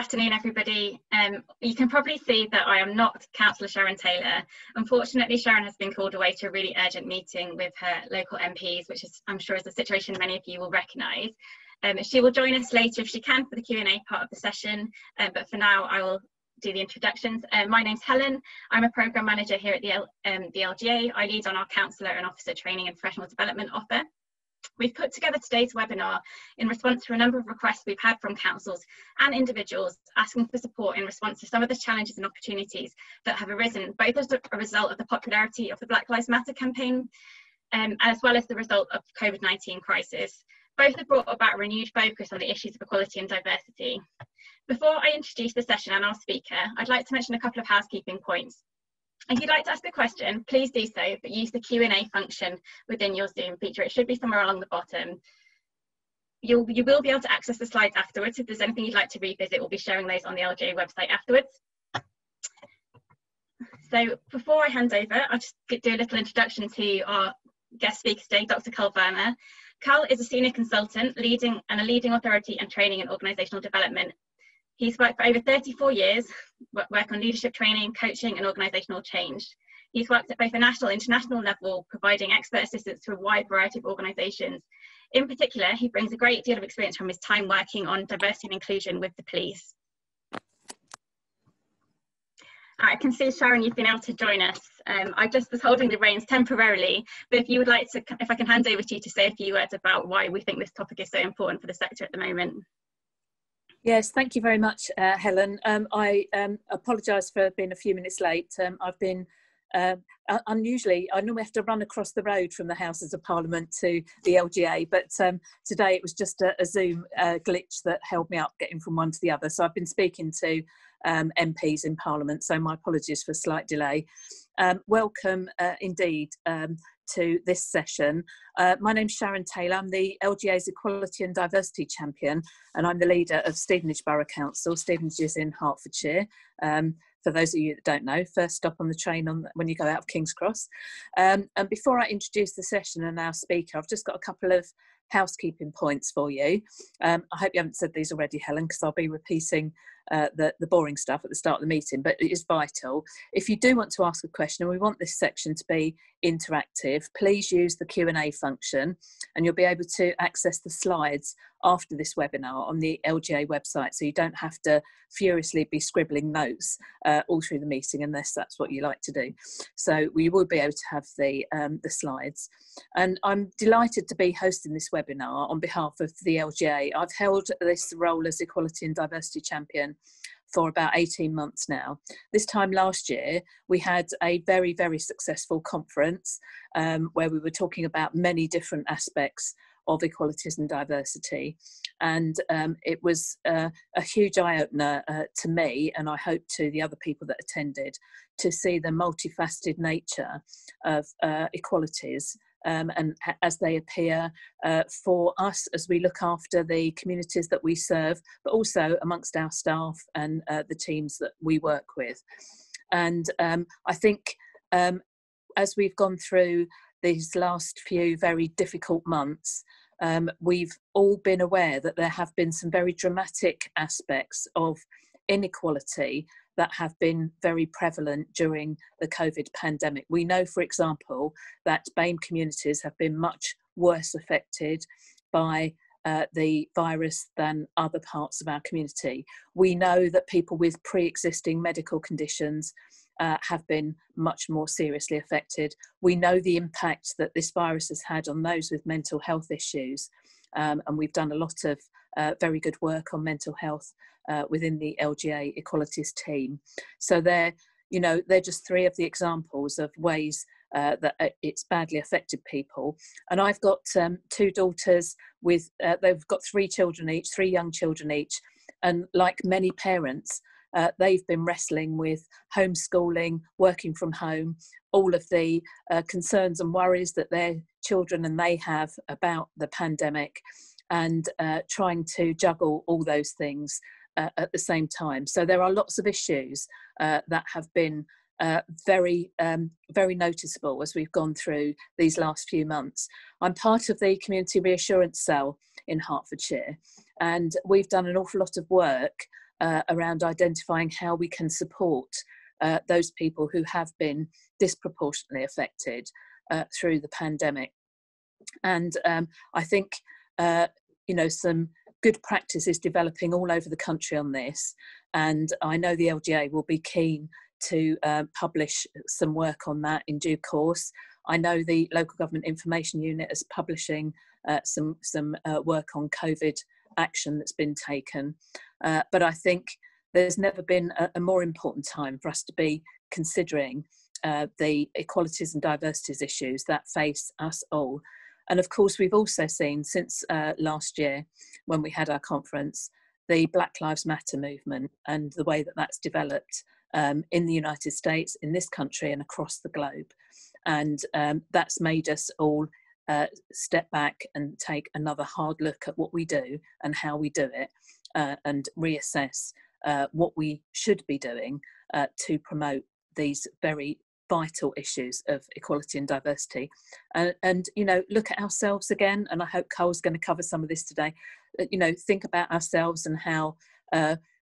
afternoon, everybody. You can probably see that I am not Councillor Sharon Taylor. Unfortunately, Sharon has been called away to a really urgent meeting with her local MPs, which is, I'm sure, is a situation many of you will recognise. She will join us later if she can for the Q&A part of the session, but for now I will do the introductions. My name's Helen. I'm a programme manager here at the LGA. I lead on our councillor and officer training and professional development offer. We've put together today's webinar in response to a number of requests we've had from councils and individuals asking for support in response to some of the challenges and opportunities that have arisen, both as a result of the popularity of the Black Lives Matter campaign, as well as the result of the COVID-19 crisis. Both have brought about a renewed focus on the issues of equality and diversity. Before I introduce the session and our speaker, I'd like to mention a couple of housekeeping points. If you'd like to ask a question, please do so, but use the Q&A function within your Zoom feature. It should be somewhere along the bottom. You will be able to access the slides afterwards. If there's anything you'd like to revisit, we'll be sharing those on the LGA website afterwards. So before I hand over, I'll just do a little introduction to our guest speaker today, Dr. Carl Verma. Carl is a senior consultant, leading authority and training and organisational development. He's worked for over 34 years, work on leadership training, coaching and organisational change. He's worked at both a national and international level, providing expert assistance to a wide variety of organisations. In particular, he brings a great deal of experience from his time working on diversity and inclusion with the police. I can see, Sharon, you've been able to join us. I just was holding the reins temporarily, but if you would like to, if I can hand over to you to say a few words about why we think this topic is so important for the sector at the moment. Yes, thank you very much, Helen. I apologise for being a few minutes late. I've been unusually, I normally have to run across the road from the Houses of Parliament to the LGA, but today it was just a Zoom glitch that held me up getting from one to the other. So I've been speaking to MPs in Parliament, so my apologies for a slight delay. Welcome indeed to this session. My name's Sharon Taylor. I'm the LGA's Equality and Diversity Champion, and I'm the leader of Stevenage Borough Council. Stevenage is in Hertfordshire. For those of you that don't know, first stop on the train when you go out of King's Cross. And before I introduce the session and our speaker, I've just got a couple of housekeeping points for you. I hope you haven't said these already, Helen, because I'll be repeating the boring stuff at the start of the meeting, but it is vital. If you do want to ask a question, and we want this section to be interactive, please use the Q&A function, and you'll be able to access the slides after this webinar on the LGA website, so you don't have to furiously be scribbling notes all through the meeting unless that's what you like to do. So we will be able to have the slides. And I'm delighted to be hosting this webinar on behalf of the LGA. I've held this role as Equality and Diversity Champion for about 18 months now. This time last year, we had a very, very successful conference where we were talking about many different aspects of equalities and diversity. And it was a huge eye-opener to me, and I hope to the other people that attended, to see the multifaceted nature of equalities and as they appear for us as we look after the communities that we serve, but also amongst our staff and the teams that we work with. And I think as we've gone through these last few very difficult months, we've all been aware that there have been some very dramatic aspects of inequality that have been very prevalent during the COVID pandemic. We know, for example, that BAME communities have been much worse affected by the virus than other parts of our community. We know that people with pre-existing medical conditions have been much more seriously affected. We know the impact that this virus has had on those with mental health issues, and we've done a lot of very good work on mental health within the LGA Equalities team. So they're just three of the examples of ways that it's badly affected people. And I've got two daughters with, they've got three young children each. And like many parents, they've been wrestling with homeschooling, working from home, all of the concerns and worries that their children and they have about the pandemic, and trying to juggle all those things at the same time. So there are lots of issues that have been very noticeable as we've gone through these last few months. I'm part of the Community Reassurance Cell in Hertfordshire, and we've done an awful lot of work around identifying how we can support those people who have been disproportionately affected through the pandemic. And I think, some good practice is developing all over the country on this. And I know the LGA will be keen to publish some work on that in due course. I know the Local Government Information Unit is publishing some work on COVID action that's been taken. But I think there's never been a more important time for us to be considering the equalities and diversities issues that face us all. And of course, we've also seen since last year, when we had our conference, the Black Lives Matter movement and the way that that's developed in the United States, in this country and across the globe. And that's made us all step back and take another hard look at what we do and how we do it, and reassess what we should be doing to promote these very vital issues of equality and diversity, and look at ourselves again. And I hope Cole's going to cover some of this today. Think about ourselves and how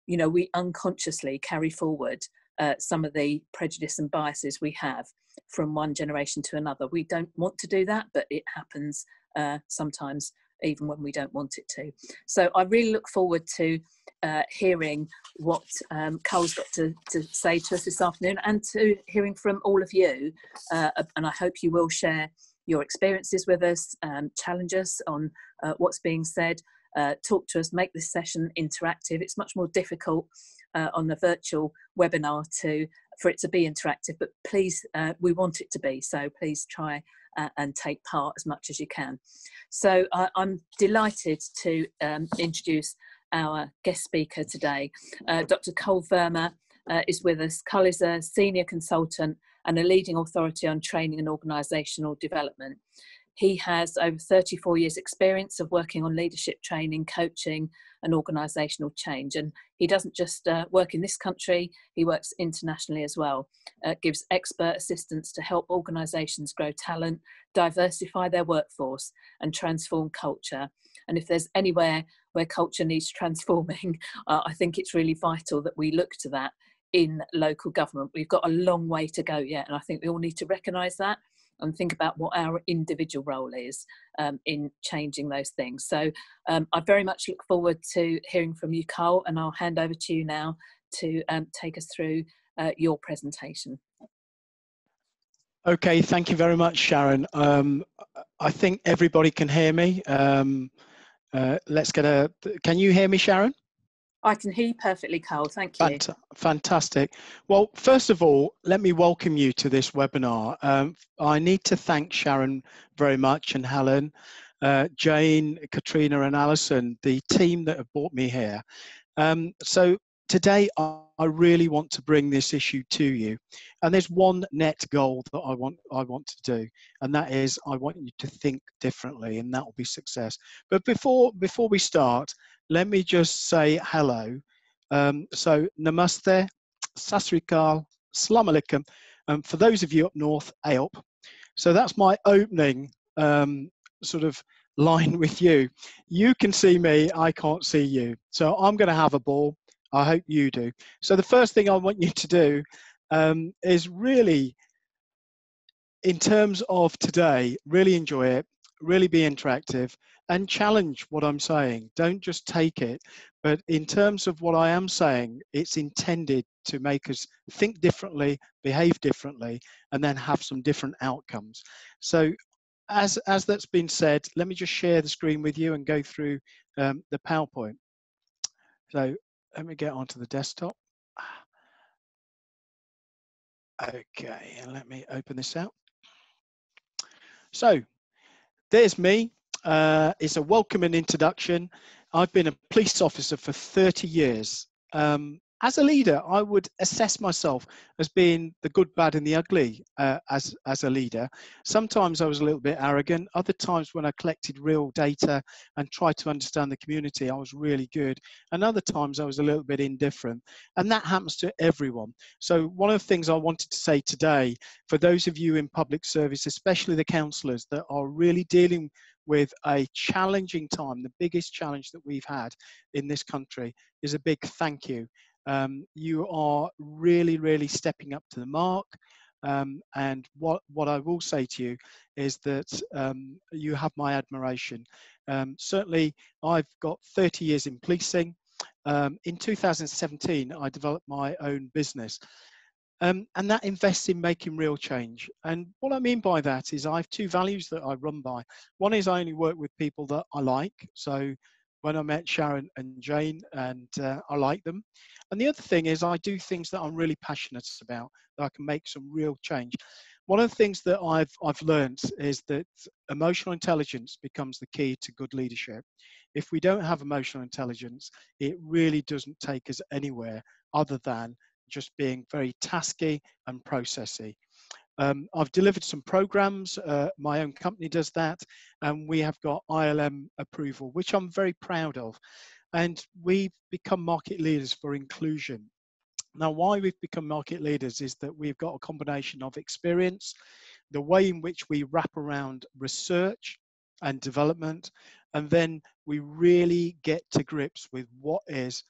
we unconsciously carry forward some of the prejudice and biases we have from one generation to another. We don't want to do that, but it happens sometimes, even when we don't want it to. So I really look forward to hearing what Cole's got to say to us this afternoon, and to hearing from all of you. And I hope you will share your experiences with us, challenge us on what's being said, talk to us, make this session interactive. It's much more difficult on the virtual webinar for it to be interactive, but please, we want it to be, so please try and take part as much as you can. So I'm delighted to introduce our guest speaker today. Dr. Cole Verma is with us. Cole is a senior consultant and a leading authority on training and organisational development. He has over 34 years experience of working on leadership training, coaching and organisational change. And he doesn't just work in this country, he works internationally as well. Gives expert assistance to help organisations grow talent, diversify their workforce and transform culture. And if there's anywhere where culture needs transforming, I think it's really vital that we look to that in local government. We've got a long way to go yet, and I think we all need to recognise that and think about what our individual role is in changing those things. So I very much look forward to hearing from you, Cole, and I'll hand over to you now to take us through your presentation. Okay, thank you very much, Sharon. I think everybody can hear me. Can you hear me, Sharon? I can hear you perfectly, Cole, thank you. Fantastic. Well, first of all, let me welcome you to this webinar. I need to thank Sharon very much, and Helen, Jane, Katrina and Alison, the team that have brought me here. So today I really want to bring this issue to you, and there's one net goal that I want to do, and that is I want you to think differently, and that will be success. But before we start, let me just say hello. So namaste, sat sri akal, salam alaikum, and for those of you up north, ayop. So that's my opening sort of line with you. You can see me, I can't see you. So I'm going to have a ball. I hope you do. So the first thing I want you to do is really, in terms of today, really enjoy it, really be interactive and challenge what I'm saying. Don't just take it, but in terms of what I am saying, it's intended to make us think differently, behave differently, and then have some different outcomes. So as that's been said, let me just share the screen with you and go through the PowerPoint. So let me get onto the desktop. Okay, and let me open this out. So there's me. It's a welcome and introduction. I've been a police officer for 30 years. As a leader, I would assess myself as being the good, bad and the ugly as a leader. Sometimes I was a little bit arrogant. Other times when I collected real data and tried to understand the community, I was really good. And other times I was a little bit indifferent. And that happens to everyone. So one of the things I wanted to say today, for those of you in public service, especially the councillors that are really dealing with a challenging time, the biggest challenge that we've had in this country, is a big thank you. You are really, really stepping up to the mark. And what I will say to you is that you have my admiration. Certainly, I've got 30 years in policing. In 2017, I developed my own business. And that invests in making real change. And what I mean by that is I have two values that I run by. One is I only work with people that I like. So when I met Sharon and Jane, and I like them. And the other thing is I do things that I'm really passionate about, that I can make some real change. One of the things that I've learned is that emotional intelligence becomes the key to good leadership. If we don't have emotional intelligence, it really doesn't take us anywhere other than just being very tasky and processy. I've delivered some programs. My own company does that, and we have got ILM approval, which I'm very proud of. And we've become market leaders for inclusion. Now, why we've become market leaders is that we've got a combination of experience, the way in which we wrap around research and development, and then we really get to grips with what is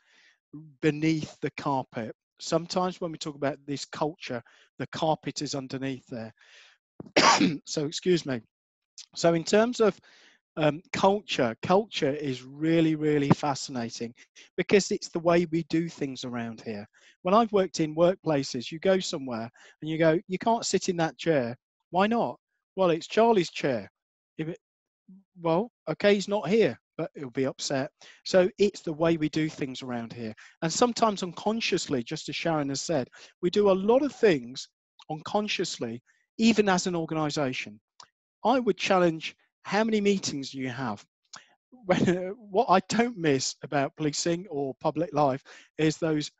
beneath the carpet. Sometimes when we talk about this culture, the carpet is underneath there. So excuse me. So in terms of culture is really, really fascinating because it's the way we do things around here. When I've worked in workplaces, you go somewhere and you go, you can't sit in that chair. Why not? Well, it's Charlie's chair. Well, okay, he's not here, but he'll be upset. So it's the way we do things around here. And sometimes unconsciously, just as Sharon has said, we do a lot of things unconsciously, even as an organization. I would challenge how many meetings do you have? What I don't miss about policing or public life is those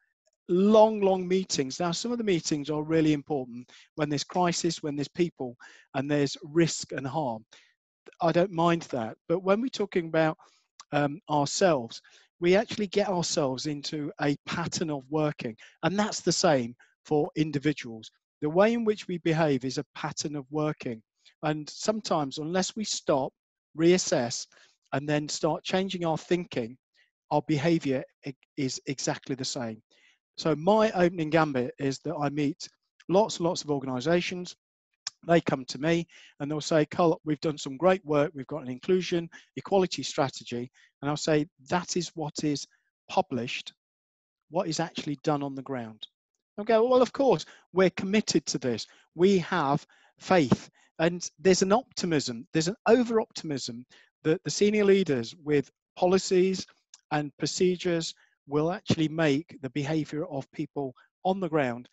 long meetings. Now, some of the meetings are really important when there's crisis, when there's people, and there's risk and harm. I don't mind that. But when we're talking about ourselves, we actually get ourselves into a pattern of working. And that's the same for individuals. The way in which we behave is a pattern of working. And sometimes, unless we stop, reassess, and then start changing our thinking, our behavior is exactly the same. So my opening gambit is that I meet lots and lots of organizations. They come to me and they'll say, Carl, we've done some great work. We've got an inclusion, equality strategy. And I'll say, that is what is published, what is actually done on the ground. Okay, well, of course, we're committed to this. We have faith. And there's an optimism, there's an over-optimism that the senior leaders with policies and procedures will actually make the behavior of people on the ground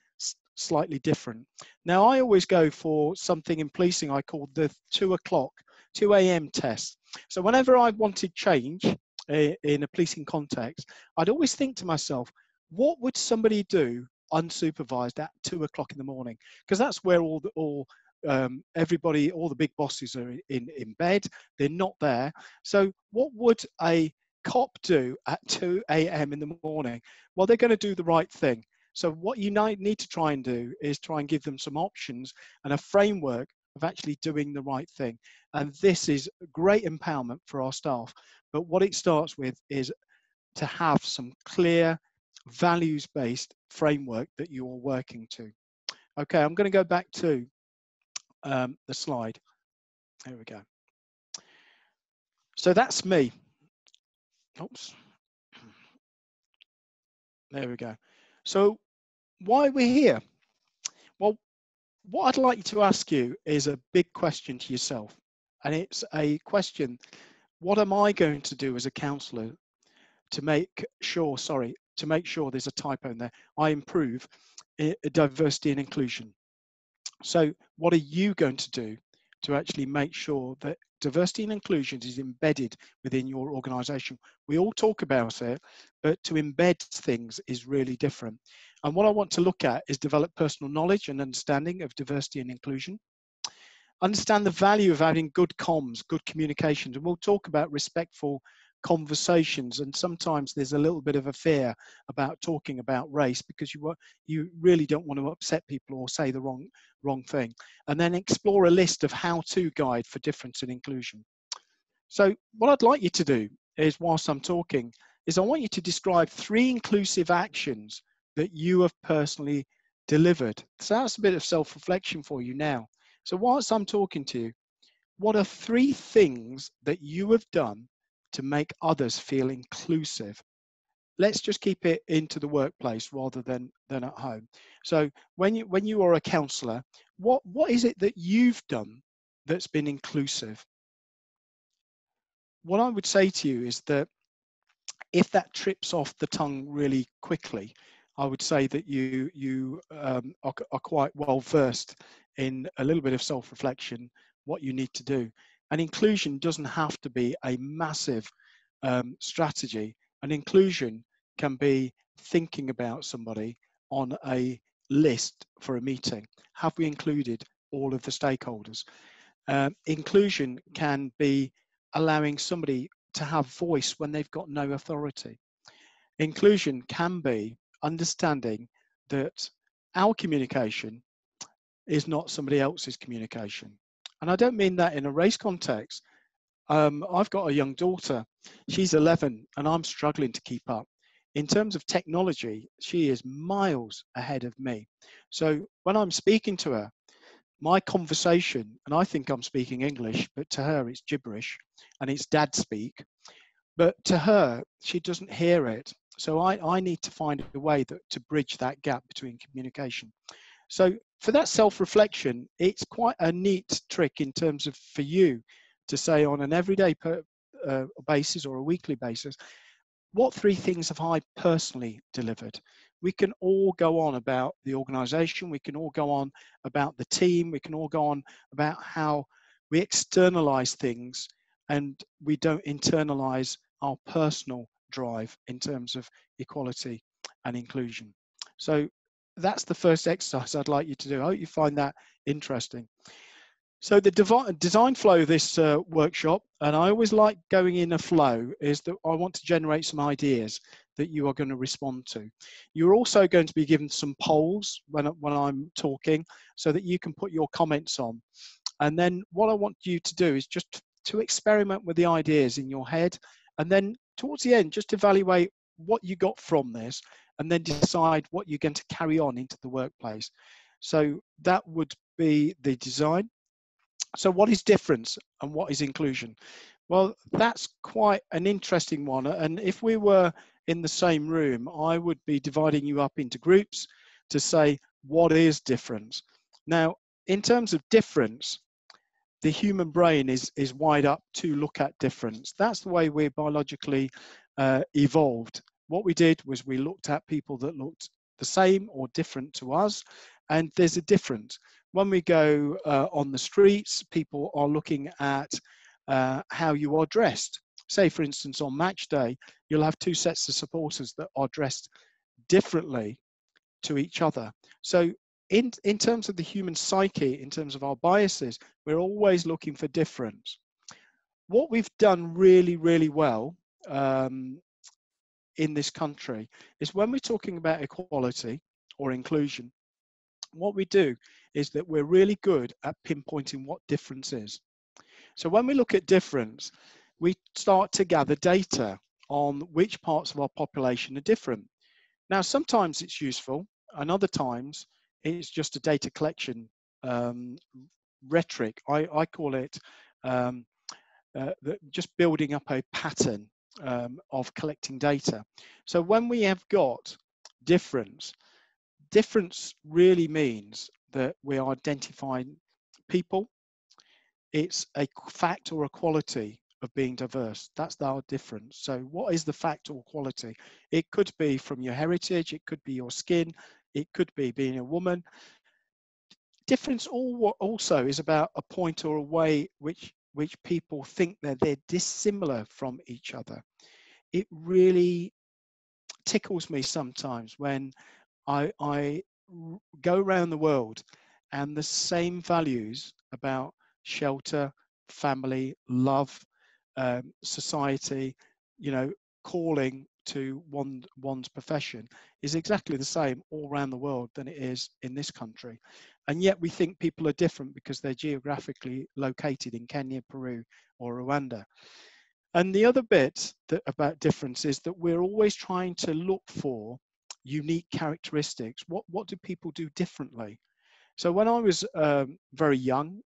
slightly different. Now, I always go for something in policing I call the 2 a.m. test. So whenever I wanted change in a policing context, I'd always think to myself, what would somebody do unsupervised at 2 o'clock in the morning? Because that's where everybody, all the big bosses are in bed. They're not there. So what would a cop do at 2 a.m. in the morning? Well, they're going to do the right thing. So what you need to try and do is try and give them some options and a framework of actually doing the right thing. And this is great empowerment for our staff. But what it starts with is to have some clear values-based framework that you are working to. Okay, I'm going to go back to the slide. There we go. So that's me. Oops. There we go. So why we're here? Well, what I'd like to ask you is a big question to yourself. And it's a question, what am I going to do as a counsellor to make sure, there's a typo in there, I improve diversity and inclusion? So what are you going to do to actually make sure that diversity and inclusion is embedded within your organisation? We all talk about it, but to embed things is really different. And what I want to look at is develop personal knowledge and understanding of diversity and inclusion. Understand the value of having good comms, good communications. And we'll talk about respectful conversations. And sometimes there's a little bit of a fear about talking about race because you really don't want to upset people or say the wrong thing. And then explore a list of how-to guide for difference and inclusion. So what I'd like you to do is, whilst I'm talking, is I want you to describe 3 inclusive actions that you have personally delivered. So that's a bit of self-reflection for you now. So whilst I'm talking to you, what are 3 things that you have done to make others feel inclusive? Let's just keep it into the workplace rather than at home. So when you are a counsellor, what is it that you've done that's been inclusive? What I would say to you is that if that trips off the tongue really quickly, I would say that you are quite well versed in a little bit of self-reflection, what you need to do. And inclusion doesn't have to be a massive strategy. And inclusion can be thinking about somebody on a list for a meeting. Have we included all of the stakeholders? Inclusion can be allowing somebody to have voice when they've got no authority. Inclusion can be understanding that our communication is not somebody else's communication. And I don't mean that in a race context. I've got a young daughter. She's 11 and I'm struggling to keep up. In terms of technology, she is miles ahead of me. So when I'm speaking to her, my conversation, and I think I'm speaking English, but to her it's gibberish and it's dad speak. But to her, she doesn't hear it. So I need to find a way to bridge that gap between communication. So for that self-reflection, it's quite a neat trick in terms of for you to say on an everyday basis or a weekly basis, what 3 things have I personally delivered? We can all go on about the organization. We can all go on about the team. We can all go on about how we externalize things and we don't internalize our personal drive in terms of equality and inclusion. So that's the first exercise I'd like you to do. I hope you find that interesting. So the design flow of this workshop, and I always like going in a flow, is that I want to generate some ideas that you are going to respond to. You're also going to be given some polls when I'm talking so that you can put your comments on. And then what I want you to do is just to experiment with the ideas in your head, and then towards the end, just evaluate what you got from this, and then decide what you're going to carry on into the workplace. So that would be the design. So what is difference and what is inclusion? Well, that's quite an interesting one. And if we were in the same room, I would be dividing you up into groups to say, what is difference? Now, in terms of difference, the human brain is wired up to look at difference. That's the way we're biologically evolved. What we did was we looked at people that looked the same or different to us, and there's a difference. When we go on the streets, people are looking at how you are dressed. Say, for instance, on match day, you'll have 2 sets of supporters that are dressed differently to each other. So in terms of the human psyche, in terms of our biases, we're always looking for difference. What we've done really, really well in this country is when we're talking about equality or inclusion, what we do is that we're really good at pinpointing what difference is. So when we look at difference, we start to gather data on which parts of our population are different. Now, sometimes it's useful, and other times it's just a data collection rhetoric. I call it just building up a pattern of collecting data. So when we have got difference really means that we are identifying people. It's a fact or a quality of being diverse. That's our difference. So what is the fact or quality? It could be from your heritage, it could be your skin, it could be being a woman. Difference also is about a point or a way which people think that they're dissimilar from each other. It really tickles me sometimes when I go around the world and the same values about shelter, family, love, society, calling to one's profession is exactly the same all around the world than it is in this country. And yet we think people are different because they're geographically located in Kenya, Peru, or Rwanda. And the other bit about difference is that we're always trying to look for unique characteristics. What do people do differently? So when I was very young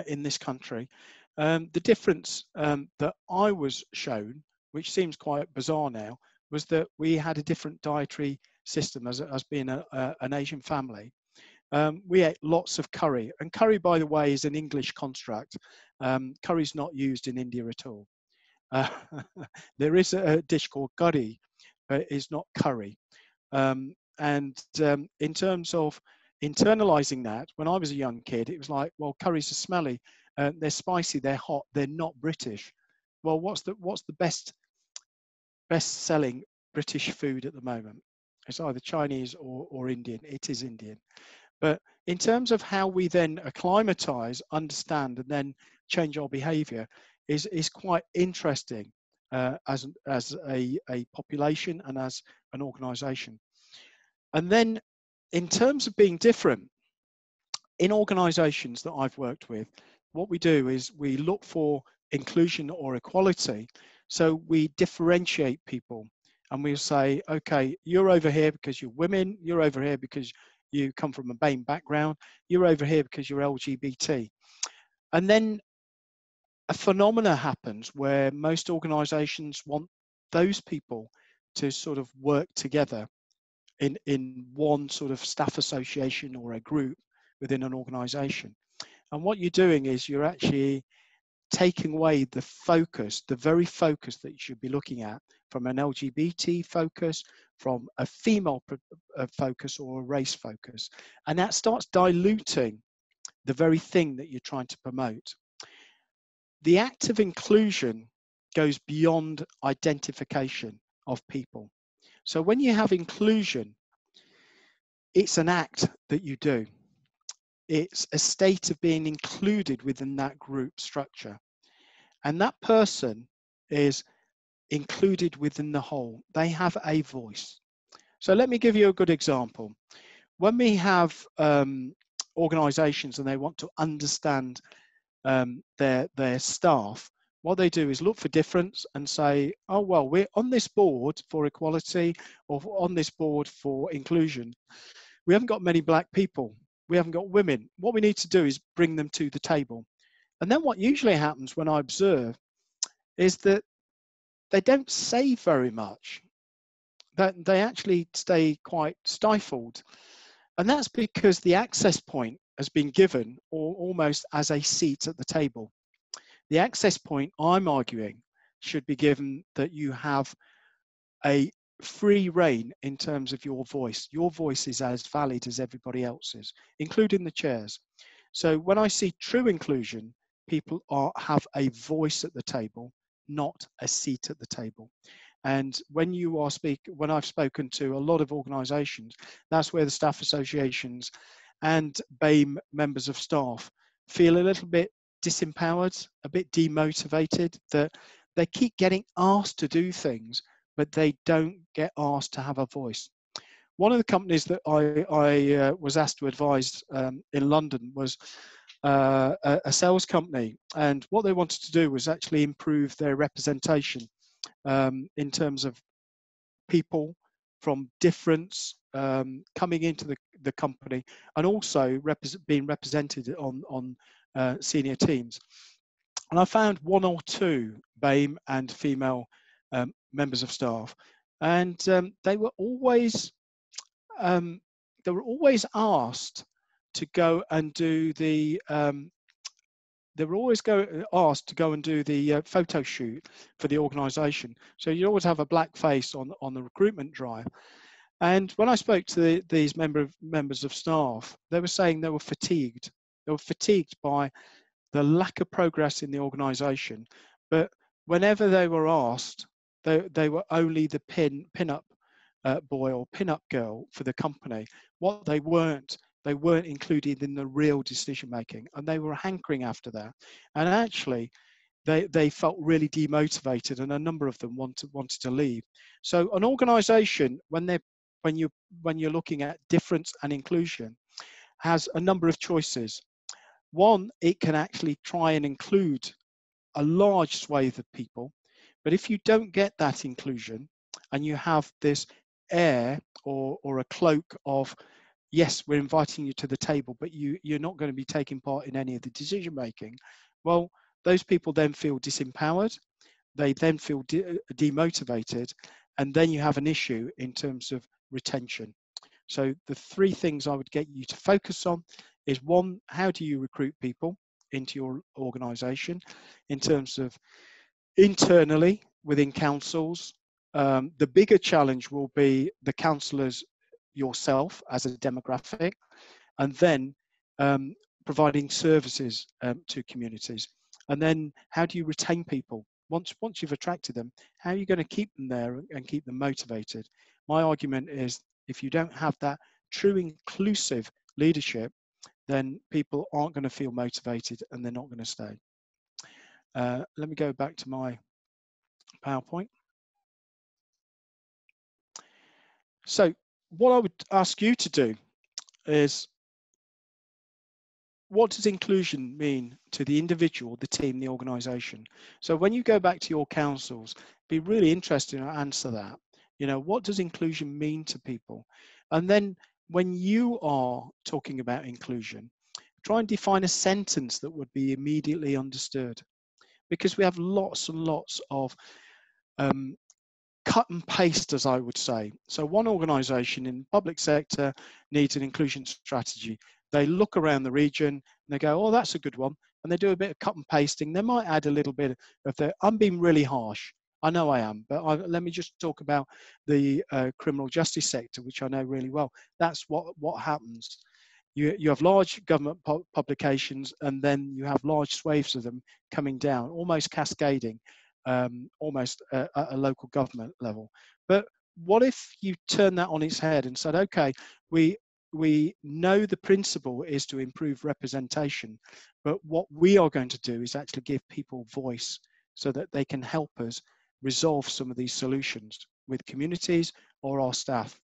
in this country, the difference that I was shown, which seems quite bizarre now, was that we had a different dietary system as being an Asian family. We ate lots of curry, and curry, by the way, is an English construct. Curry's not used in India at all. Uh, there is a dish called curry, but it's not curry. In terms of internalizing that, when I was a young kid, it was like, well, curries are smelly, they're spicy, they're hot, they're not British. Well, what's the best selling British food at the moment? It's either Chinese or Indian. It is Indian. But in terms of how we then acclimatize, understand, and then change our behavior is quite interesting as a population and as an organization. And then in terms of being different, in organizations that I've worked with, what we do is we look for inclusion or equality. So we differentiate people and we'll say, okay, you're over here because you're women, you're over here because you come from a BAME background, you're over here because you're LGBT. And then a phenomena happens where most organizations want those people to sort of work together in one sort of staff association or a group within an organization. And what you're doing is you're actually taking away the focus, the very focus that you should be looking at, from an LGBT focus, from a female focus or a race focus. And that starts diluting the very thing that you're trying to promote. The act of inclusion goes beyond identification of people. So when you have inclusion, it's an act that you do. It's a state of being included within that group structure. And that person is included within the whole. They have a voice. So let me give you a good example. When we have organizations and they want to understand their staff, what they do is look for difference and say, oh, well, we're on this board for equality or on this board for inclusion. We haven't got many black people. We haven't got women. What we need to do is bring them to the table. And then what usually happens when I observe is that they don't say very much. That they actually stay quite stifled. And that's because the access point has been given almost as a seat at the table. The access point, I'm arguing, should be given that you have a free reign in terms of your voice. Your voice is as valid as everybody else's, including the chairs. So when I see true inclusion, people have a voice at the table, not a seat at the table. And when I've spoken to a lot of organizations, that's where the staff associations and BAME members of staff feel a little bit disempowered, a bit demotivated, that they keep getting asked to do things, but they don't get asked to have a voice. One of the companies that I was asked to advise in London was a sales company, and what they wanted to do was actually improve their representation in terms of people from difference coming into the company, and also being represented on senior teams. And I found one or two BAME and female members of staff, and they were always asked to go and do the asked to go and do the photo shoot for the organisation. So you always have a black face on the recruitment drive. And when I spoke to these members of staff, they were saying they were fatigued. They were fatigued by the lack of progress in the organisation. But whenever they were asked, they were only the pin-up boy or pin-up girl for the company. What they weren't included in the real decision making, and they were hankering after that. And actually, they felt really demotivated, and a number of them wanted to leave. So an organisation, when you're looking at difference and inclusion, has a number of choices. One, it can actually try and include a large swathe of people. But if you don't get that inclusion and you have this air or a cloak of, yes, we're inviting you to the table, but you're not going to be taking part in any of the decision making, well, those people then feel disempowered. They then feel demotivated, and then you have an issue in terms of retention. So the three things I would get you to focus on is, one, how do you recruit people into your organisation in terms of internally within councils. The bigger challenge will be the councillors yourself as a demographic, and then providing services to communities. And then how do you retain people? Once you've attracted them, how are you going to keep them there and keep them motivated? My argument is, if you don't have that true inclusive leadership, then people aren't going to feel motivated and they're not going to stay. Let me go back to my PowerPoint. So what I would ask you to do is, what does inclusion mean to the individual, the team, the organisation? So when you go back to your councils, be really interested to answer that. You know, what does inclusion mean to people? And then when you are talking about inclusion, try and define a sentence that would be immediately understood, because we have lots and lots of cut and paste, as I would say. So one organisation in the public sector needs an inclusion strategy. They look around the region and they go, oh, that's a good one. And they do a bit of cut and pasting. They might add a little bit of their, I'm being really harsh. I know I am, but let me just talk about the criminal justice sector, which I know really well. That's what happens. You have large government publications, and then you have large swathes of them coming down, almost cascading, almost at a local government level. But what if you turn that on its head and said, okay, we know the principle is to improve representation, but what we are going to do is actually give people voice so that they can help us resolve some of these solutions with communities or our staff.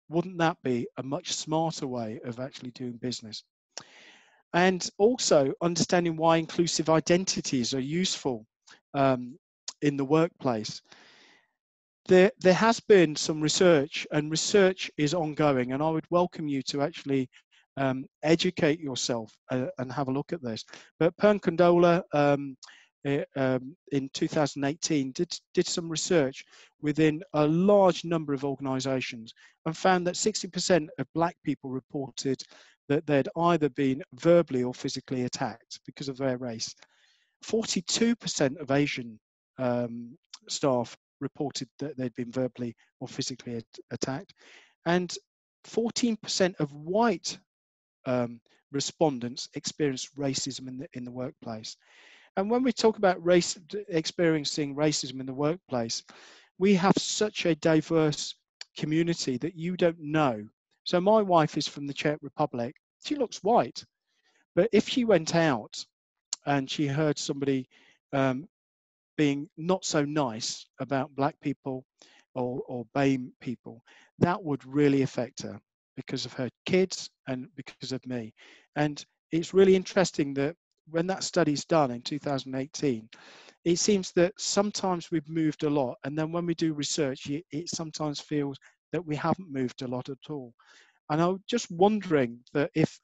Wouldn't that be a much smarter way of actually doing business? And also understanding why inclusive identities are useful in the workplace. There has been some research, and research is ongoing, and I would welcome you to actually educate yourself and have a look at this. But Pern Condola in 2018 did some research within a large number of organisations and found that 60% of Black people reported that they'd either been verbally or physically attacked because of their race. 42% of Asian staff reported that they'd been verbally or physically attacked, and 14% of white respondents experienced racism in the workplace. And when we talk about experiencing racism in the workplace, we have such a diverse community that you don't know. So my wife is from the Czech Republic. She looks white, but if she went out and she heard somebody being not so nice about Black people or BAME people, that would really affect her because of her kids and because of me. And it's really interesting that when that study's done in 2018, it seems that sometimes we've moved a lot, and then when we do research, it sometimes feels that we haven't moved a lot at all. And I'm just wondering that if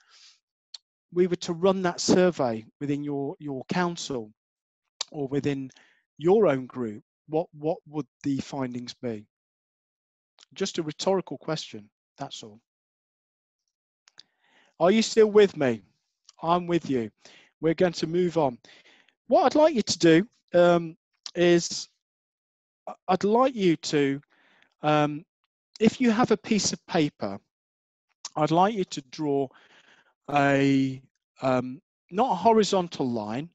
we were to run that survey within your council or within your own group, what would the findings be? Just a rhetorical question, that's all. Are you still with me? I'm with you. We're going to move on. What I'd like you to do is, I'd like you to, if you have a piece of paper, I'd like you to draw a, not a horizontal line,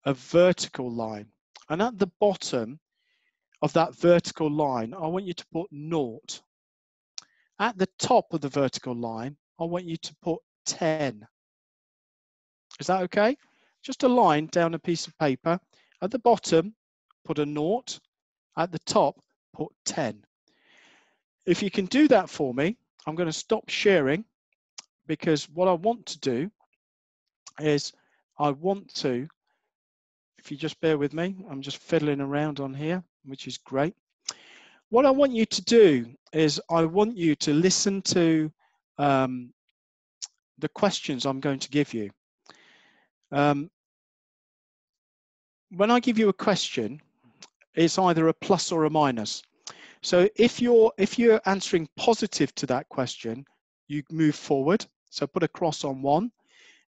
a vertical line. And at the bottom of that vertical line, I want you to put 0. At the top of the vertical line, I want you to put 10. Is that okay? Just a line down a piece of paper. At the bottom, put a 0. At the top, put 10. If you can do that for me, I'm going to stop sharing, because what I want to do is I want to If you just bear with me, I'm just fiddling around on here, which is great. What I want you to do is I want you to listen to the questions I'm going to give you. When I give you a question, it's either a plus or a minus. So if you're answering positive to that question, you move forward. So put a cross on 1.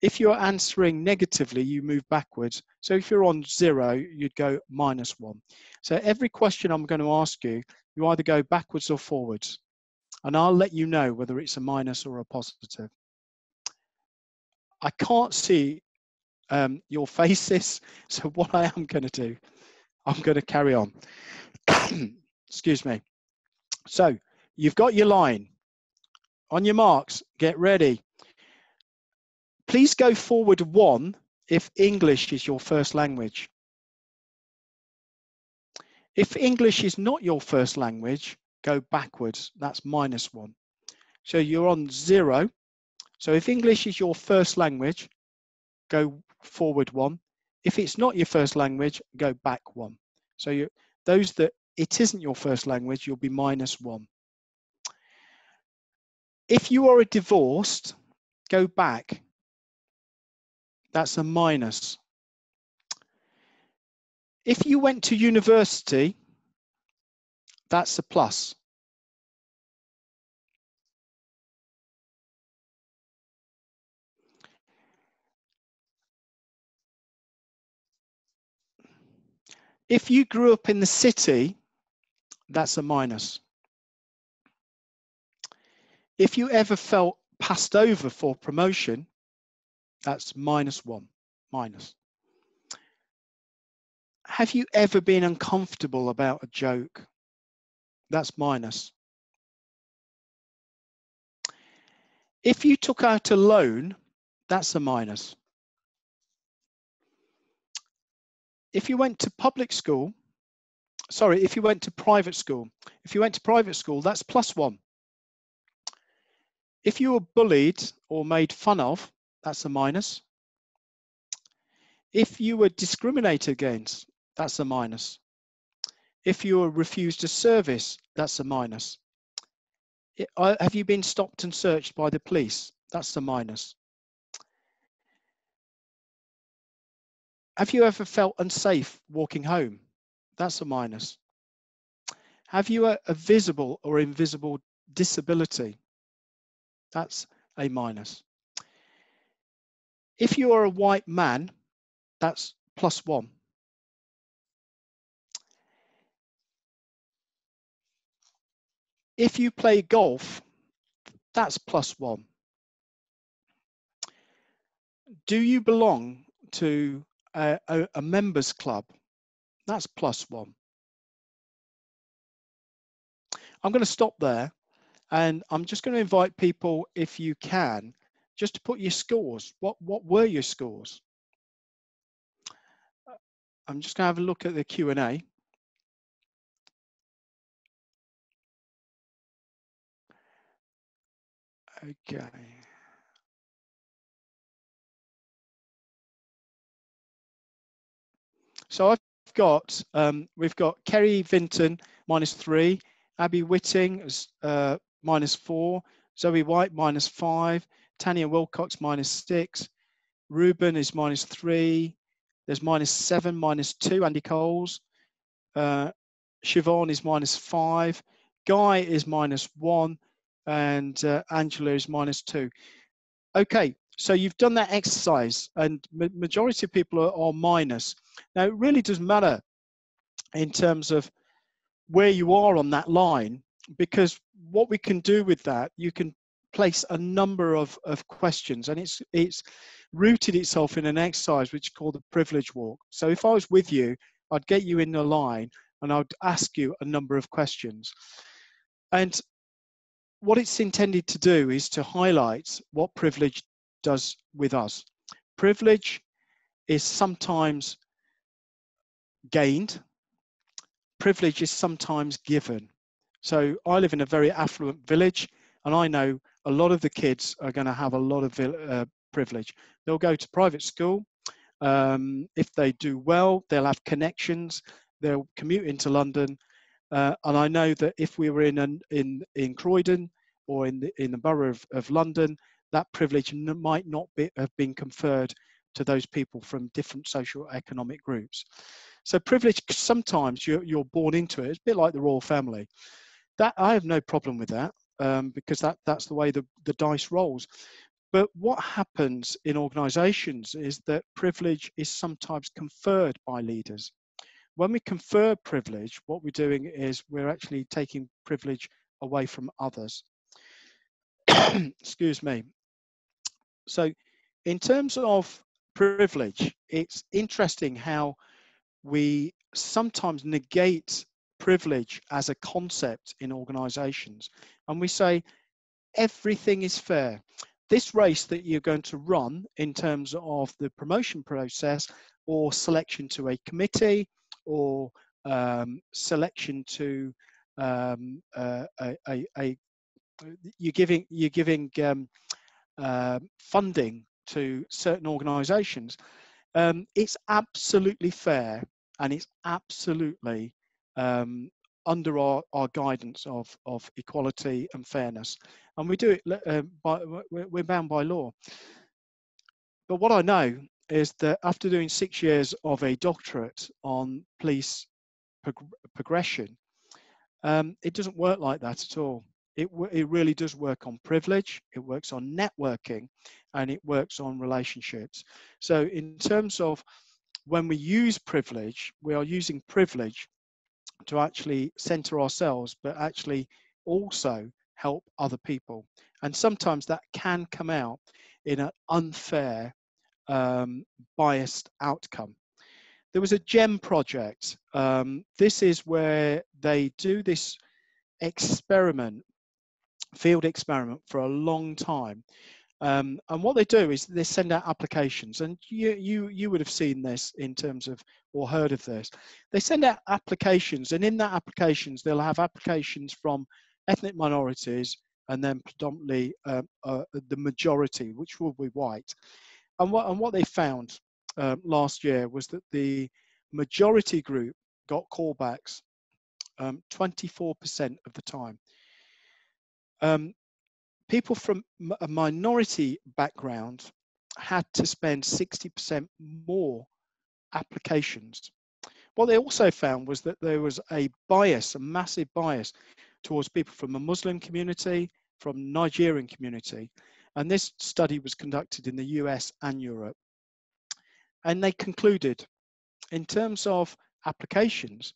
If you're answering negatively, you move backwards. So if you're on 0, you'd go -1. So every question I'm going to ask you, you either go backwards or forwards. And I'll let you know whether it's a minus or a positive. I can't see your faces, so what I am going to do, I'm going to carry on. Excuse me. So you've got your line. On your marks, get ready. Please go forward 1 if English is your first language. If English is not your first language, go backwards. That's -1. So you're on 0. So if English is your first language, go forward 1. If it's not your first language, go back 1. So those that it isn't your first language, you'll be -1. If you are divorced, go back. That's a minus. If you went to university, that's a plus. If you grew up in the city, that's a minus. If you ever felt passed over for promotion, that's -1, minus. Have you ever been uncomfortable about a joke? That's minus. If you took out a loan, that's a minus. If you went to public school, sorry, if you went to private school, that's +1. If you were bullied or made fun of, that's a minus. If you were discriminated against, that's a minus. If you were refused a service, that's a minus. Have you been stopped and searched by the police? That's a minus. Have you ever felt unsafe walking home? That's a minus. Have you a visible or invisible disability? That's a minus. If you are a white man, that's +1. If you play golf, that's +1. Do you belong to a members club? That's +1. I'm going to stop there, and I'm just going to invite people, if you can, just to put your scores. What were your scores? I'm just going to have a look at the Q&A. Okay. So I've got, we've got Kerry Vinton, -3, Abby Whitting is -4, Zoe White, -5, Tanya Wilcox, -6, Ruben is -3, there's -7, -2, Andy Coles, Siobhan is -5, Guy is -1, and Angela is -2. Okay, so you've done that exercise, and majority of people are minus. Now, it really doesn't matter in terms of where you are on that line, because what we can do with that, you can place a number of questions, and it's rooted itself in an exercise which is called the privilege walk. So if I was with you, I'd get you in the line and I'd ask you a number of questions. And what it's intended to do is to highlight what privilege does with us. Privilege is sometimes gained. Privilege is sometimes given. So I live in a very affluent village, and I know a lot of the kids are going to have a lot of privilege. They'll go to private school, If they do well, they'll have connections, they'll commute into London. And I know that if we were in Croydon or in the borough of London, that privilege might not have been conferred to those people from different social economic groups. So privilege, sometimes you're born into it. It's a bit like the royal family. That I have no problem with that, because that's the way the dice rolls. But what happens in organisations is that privilege is sometimes conferred by leaders. When we confer privilege, what we're doing is we're actually taking privilege away from others. Excuse me. So in terms of privilege, it's interesting how we sometimes negate privilege as a concept in organizations, and we say everything is fair. This race that you're going to run in terms of the promotion process or selection to a committee or selection to you're giving funding to certain organizations. It's absolutely fair, and it's absolutely under our guidance of equality and fairness, and we do it we're bound by law. But what I know is that after doing 6 years of a doctorate on police progression, it doesn't work like that at all. It really does work on privilege, it works on networking, and it works on relationships. So in terms of when we use privilege, we are using privilege to actually center ourselves, but actually also help other people. And sometimes that can come out in an unfair, biased outcome. There was a GEM project. This is where they do this experiment, field experiment, for a long time. And what they do is they send out applications, and you would have seen this in terms of, or heard of this. They send out applications, and in that applications they'll have applications from ethnic minorities, and then predominantly the majority, which will be white. And what they found last year was that the majority group got callbacks 24% of the time. People from a minority background had to spend 60% more applications. What they also found was that there was a bias, a massive bias towards people from a Muslim community, from Nigerian community. And this study was conducted in the US and Europe. And they concluded, in terms of applications,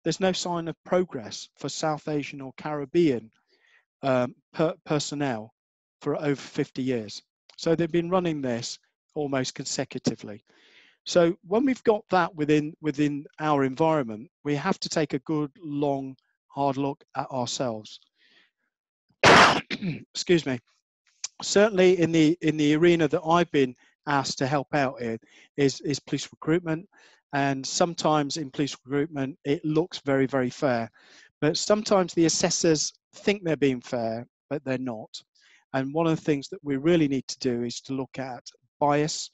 there's no sign of progress for South Asian or Caribbean personnel for over 50 years. So they've been running this almost consecutively. So when we've got that within our environment, we have to take a good, long, hard look at ourselves. Excuse me. Certainly in the arena that I've been asked to help out in is police recruitment. And sometimes in police recruitment, it looks very, very fair. But sometimes the assessors think they're being fair, but they're not. And one of the things that we really need to do is to look at bias,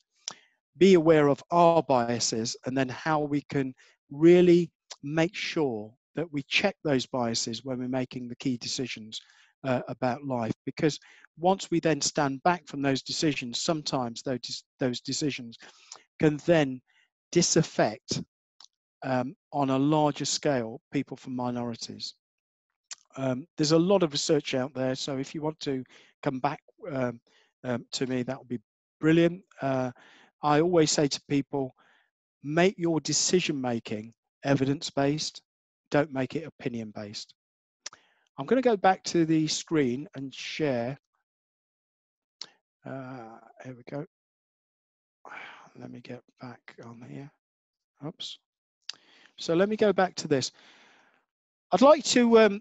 be aware of our biases, and then how we can really make sure that we check those biases when we're making the key decisions about life. Because once we then stand back from those decisions, sometimes those decisions can then disaffect on a larger scale people from minorities. There's a lot of research out there, so if you want to come back to me, that would be brilliant. I always say to people, make your decision making evidence-based, don't make it opinion-based. I'm going to go back to the screen and share. Here we go. Let me get back on here. Oops. So let me go back to this. I'd like to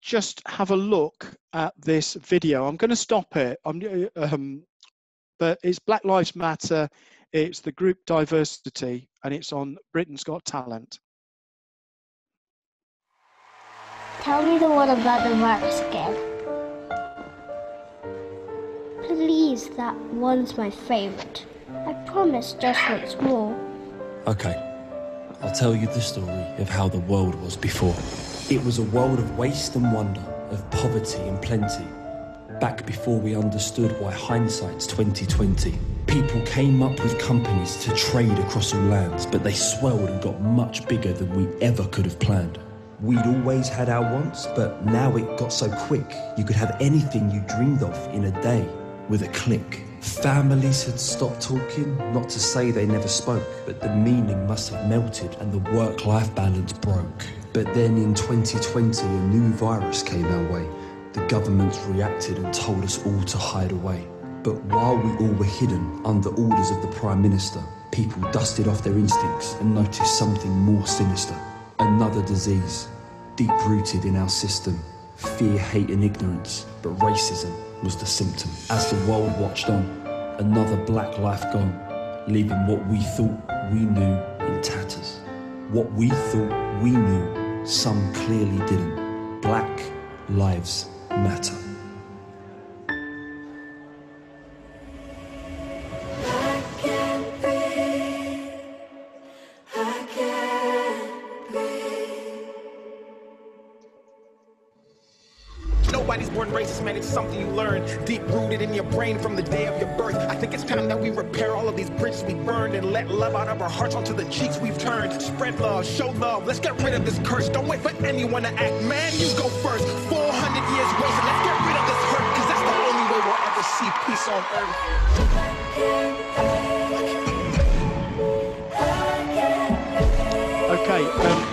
just have a look at this video. I'm going to stop it. But it's Black Lives Matter, it's the group Diversity, and it's on Britain's Got Talent. Tell me the one about the virus again. Please, that one's my favorite. I promise just once more. Okay, I'll tell you the story of how the world was before. It was a world of waste and wonder, of poverty and plenty. Back before we understood why hindsight's 2020. People came up with companies to trade across all lands, but they swelled and got much bigger than we ever could have planned. We'd always had our wants, but now it got so quick. You could have anything you dreamed of in a day with a click. Families had stopped talking, not to say they never spoke, but the meaning must have melted and the work-life balance broke. But then in 2020, a new virus came our way. The governments reacted and told us all to hide away. But while we all were hidden under orders of the Prime Minister, people dusted off their instincts and noticed something more sinister. Another disease, deep-rooted in our system. Fear, hate and ignorance, but racism was the symptom. As the world watched on, another black life gone, leaving what we thought we knew in tatters. What we thought we knew, some clearly didn't. Black lives matter. Nobody's born racist, man, it's something you learn. Deep-rooted in your brain from the day of your birth. I think it's time that we repair all of these bridges we burned and let love out of our hearts onto the cheeks we've turned. Spread love, show love, let's get rid of this curse. Don't wait for anyone to act, man, you go first. 400 years wasted, let's get rid of this hurt, cause that's the only way we'll ever see peace on earth. Okay,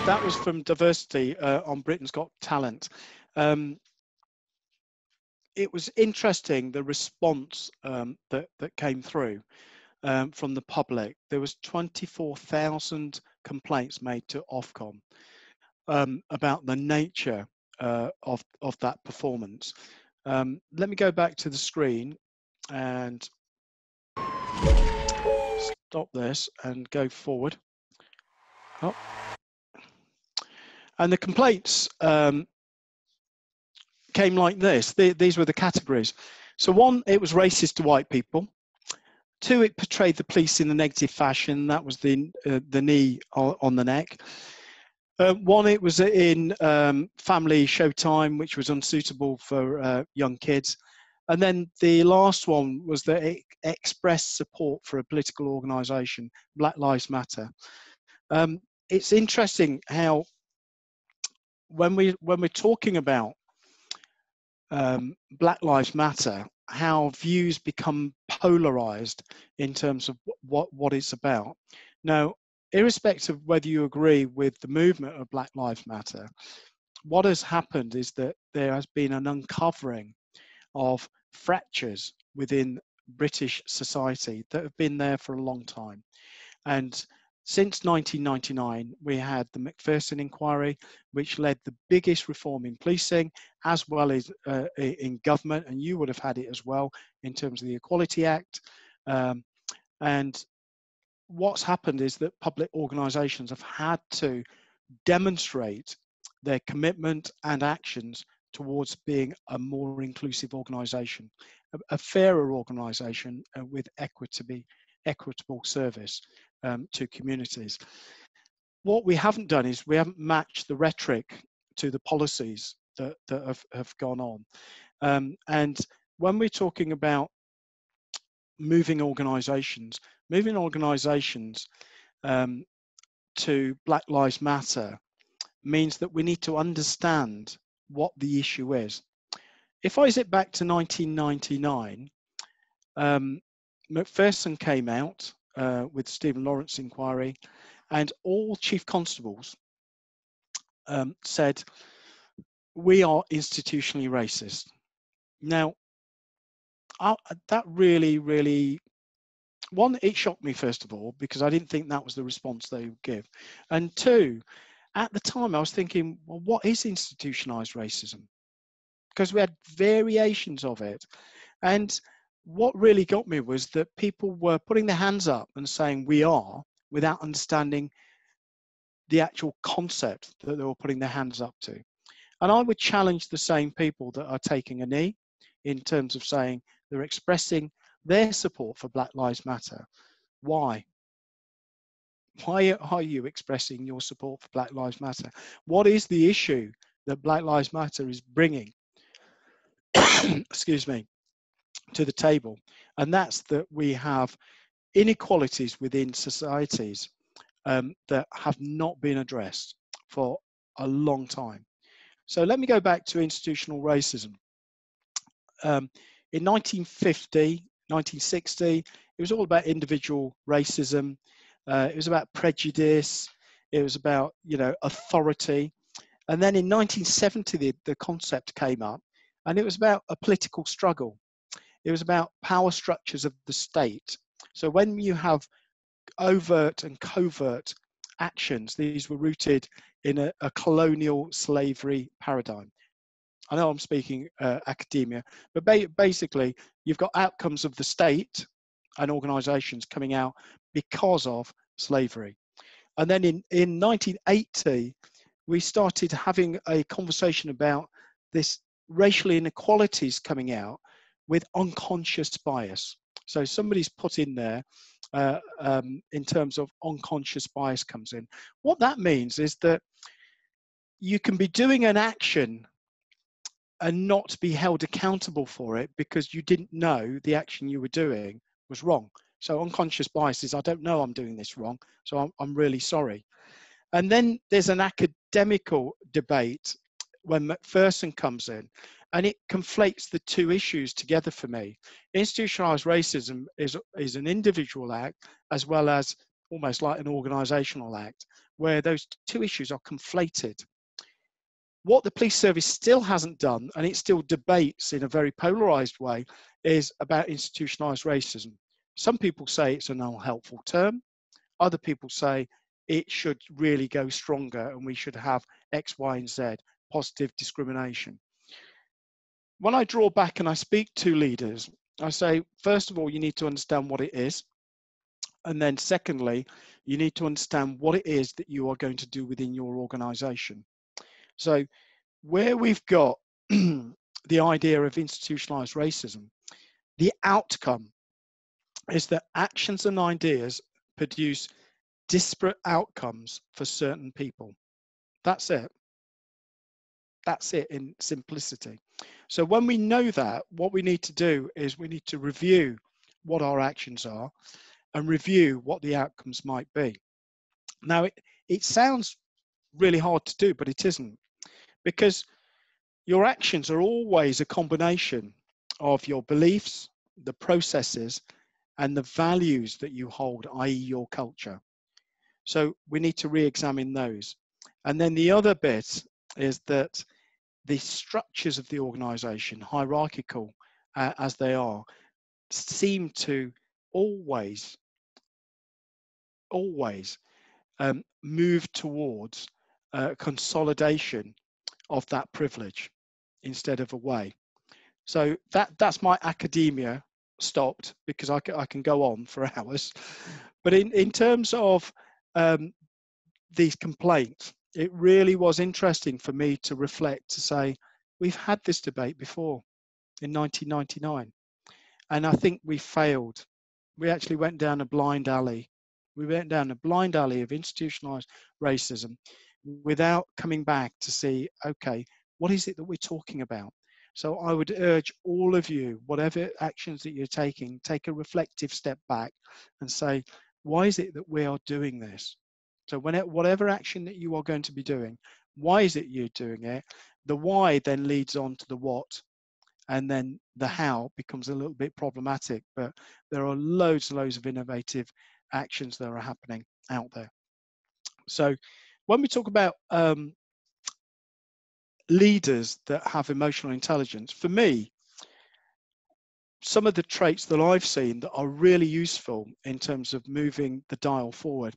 that was from Diversity on Britain's Got Talent. It was interesting, the response that came through from the public. There was 24,000 complaints made to Ofcom about the nature of that performance. Let me go back to the screen and stop this and go forward. Oh. And the complaints came like this. These were the categories. So 1, it was racist to white people. 2, it portrayed the police in a negative fashion. That was the knee on the neck. 1, it was in family showtime, which was unsuitable for young kids. And then the last one was that it expressed support for a political organisation, Black Lives Matter. It's interesting how when we're talking about Black Lives Matter, how views become polarized in terms of what it's about. Now, irrespective of whether you agree with the movement of Black Lives Matter, what has happened is that there has been an uncovering of fractures within British society that have been there for a long time. And since 1999, we had the Macpherson inquiry, which led the biggest reform in policing, as well as in government, and you would have had it as well in terms of the Equality Act. And what's happened is that public organisations have had to demonstrate their commitment and actions towards being a more inclusive organisation, a fairer organisation with equitable service to communities. What we haven't done is we haven't matched the rhetoric to the policies that have gone on. And when we're talking about moving organisations to Black Lives Matter means that we need to understand what the issue is. If I zip back to 1999, Macpherson came out with Stephen Lawrence inquiry, and all chief constables said, we are institutionally racist. Now, that really, one, it shocked me, first of all, because I didn't think that was the response they would give. And 2, at the time, I was thinking, well, what is institutionalized racism? Because we had variations of it. And what really got me was that people were putting their hands up and saying we are, without understanding the actual concept that they were putting their hands up to. And I would challenge the same people that are taking a knee in terms of saying they're expressing their support for Black Lives Matter Why? Why are you expressing your support for Black Lives Matter? What is the issue that Black Lives Matter is bringing, excuse me, to the table? And that's that we have inequalities within societies that have not been addressed for a long time. So let me go back to institutional racism. In 1950, 1960, it was all about individual racism. It was about prejudice. It was about, authority. And then in 1970, the concept came up, and it was about a political struggle. It was about power structures of the state. So when you have overt and covert actions, these were rooted in a colonial slavery paradigm. I know I'm speaking academia, but basically you've got outcomes of the state and organizations coming out because of slavery. And then in 1980, we started having a conversation about this racial inequalities coming out with unconscious bias. So somebody's put in there in terms of unconscious bias comes in. What that means is that you can be doing an action and not be held accountable for it because you didn't know the action you were doing was wrong. So unconscious bias is, I don't know I'm doing this wrong, so I'm really sorry. And then there's an academical debate when Macpherson comes in, and it conflates the two issues together for me. Institutionalized racism is an individual act as well as almost like an organizational act, where those two issues are conflated. What the police service still hasn't done, and it still debates in a very polarized way, is about institutionalized racism. Some people say it's an unhelpful term. Other people say it should really go stronger and we should have X, Y, and Z, positive discrimination. When I draw back and I speak to leaders, I say, first of all, you need to understand what it is. And then secondly, you need to understand what it is that you are going to do within your organization. So where we've got the idea of institutionalized racism, the outcome is that actions and ideas produce disparate outcomes for certain people. That's it. That's it in simplicity. So when we know that, what we need to do is we need to review what our actions are and review what the outcomes might be. Now, it sounds really hard to do, but it isn't, because your actions are always a combination of your beliefs, the processes, and the values that you hold, i.e. your culture. So we need to re-examine those. And then the other bit is that the structures of the organization, hierarchical as they are, seem to always move towards consolidation of that privilege instead of away. So that's my academia stopped, because I can go on for hours. But in terms of these complaints, it really was interesting for me to reflect, to say, we've had this debate before in 1999. And I think we failed. We actually went down a blind alley. We went down a blind alley of institutionalized racism without coming back to see, okay, what is it that we're talking about? So I would urge all of you, whatever actions that you're taking, take a reflective step back and say, why is it that we are doing this? So whatever action that you are going to be doing, why is it you're doing it? The why then leads on to the what, and then the how becomes a little bit problematic, but there are loads and loads of innovative actions that are happening out there. So when we talk about leaders that have emotional intelligence, for me, some of the traits that I've seen that are really useful in terms of moving the dial forward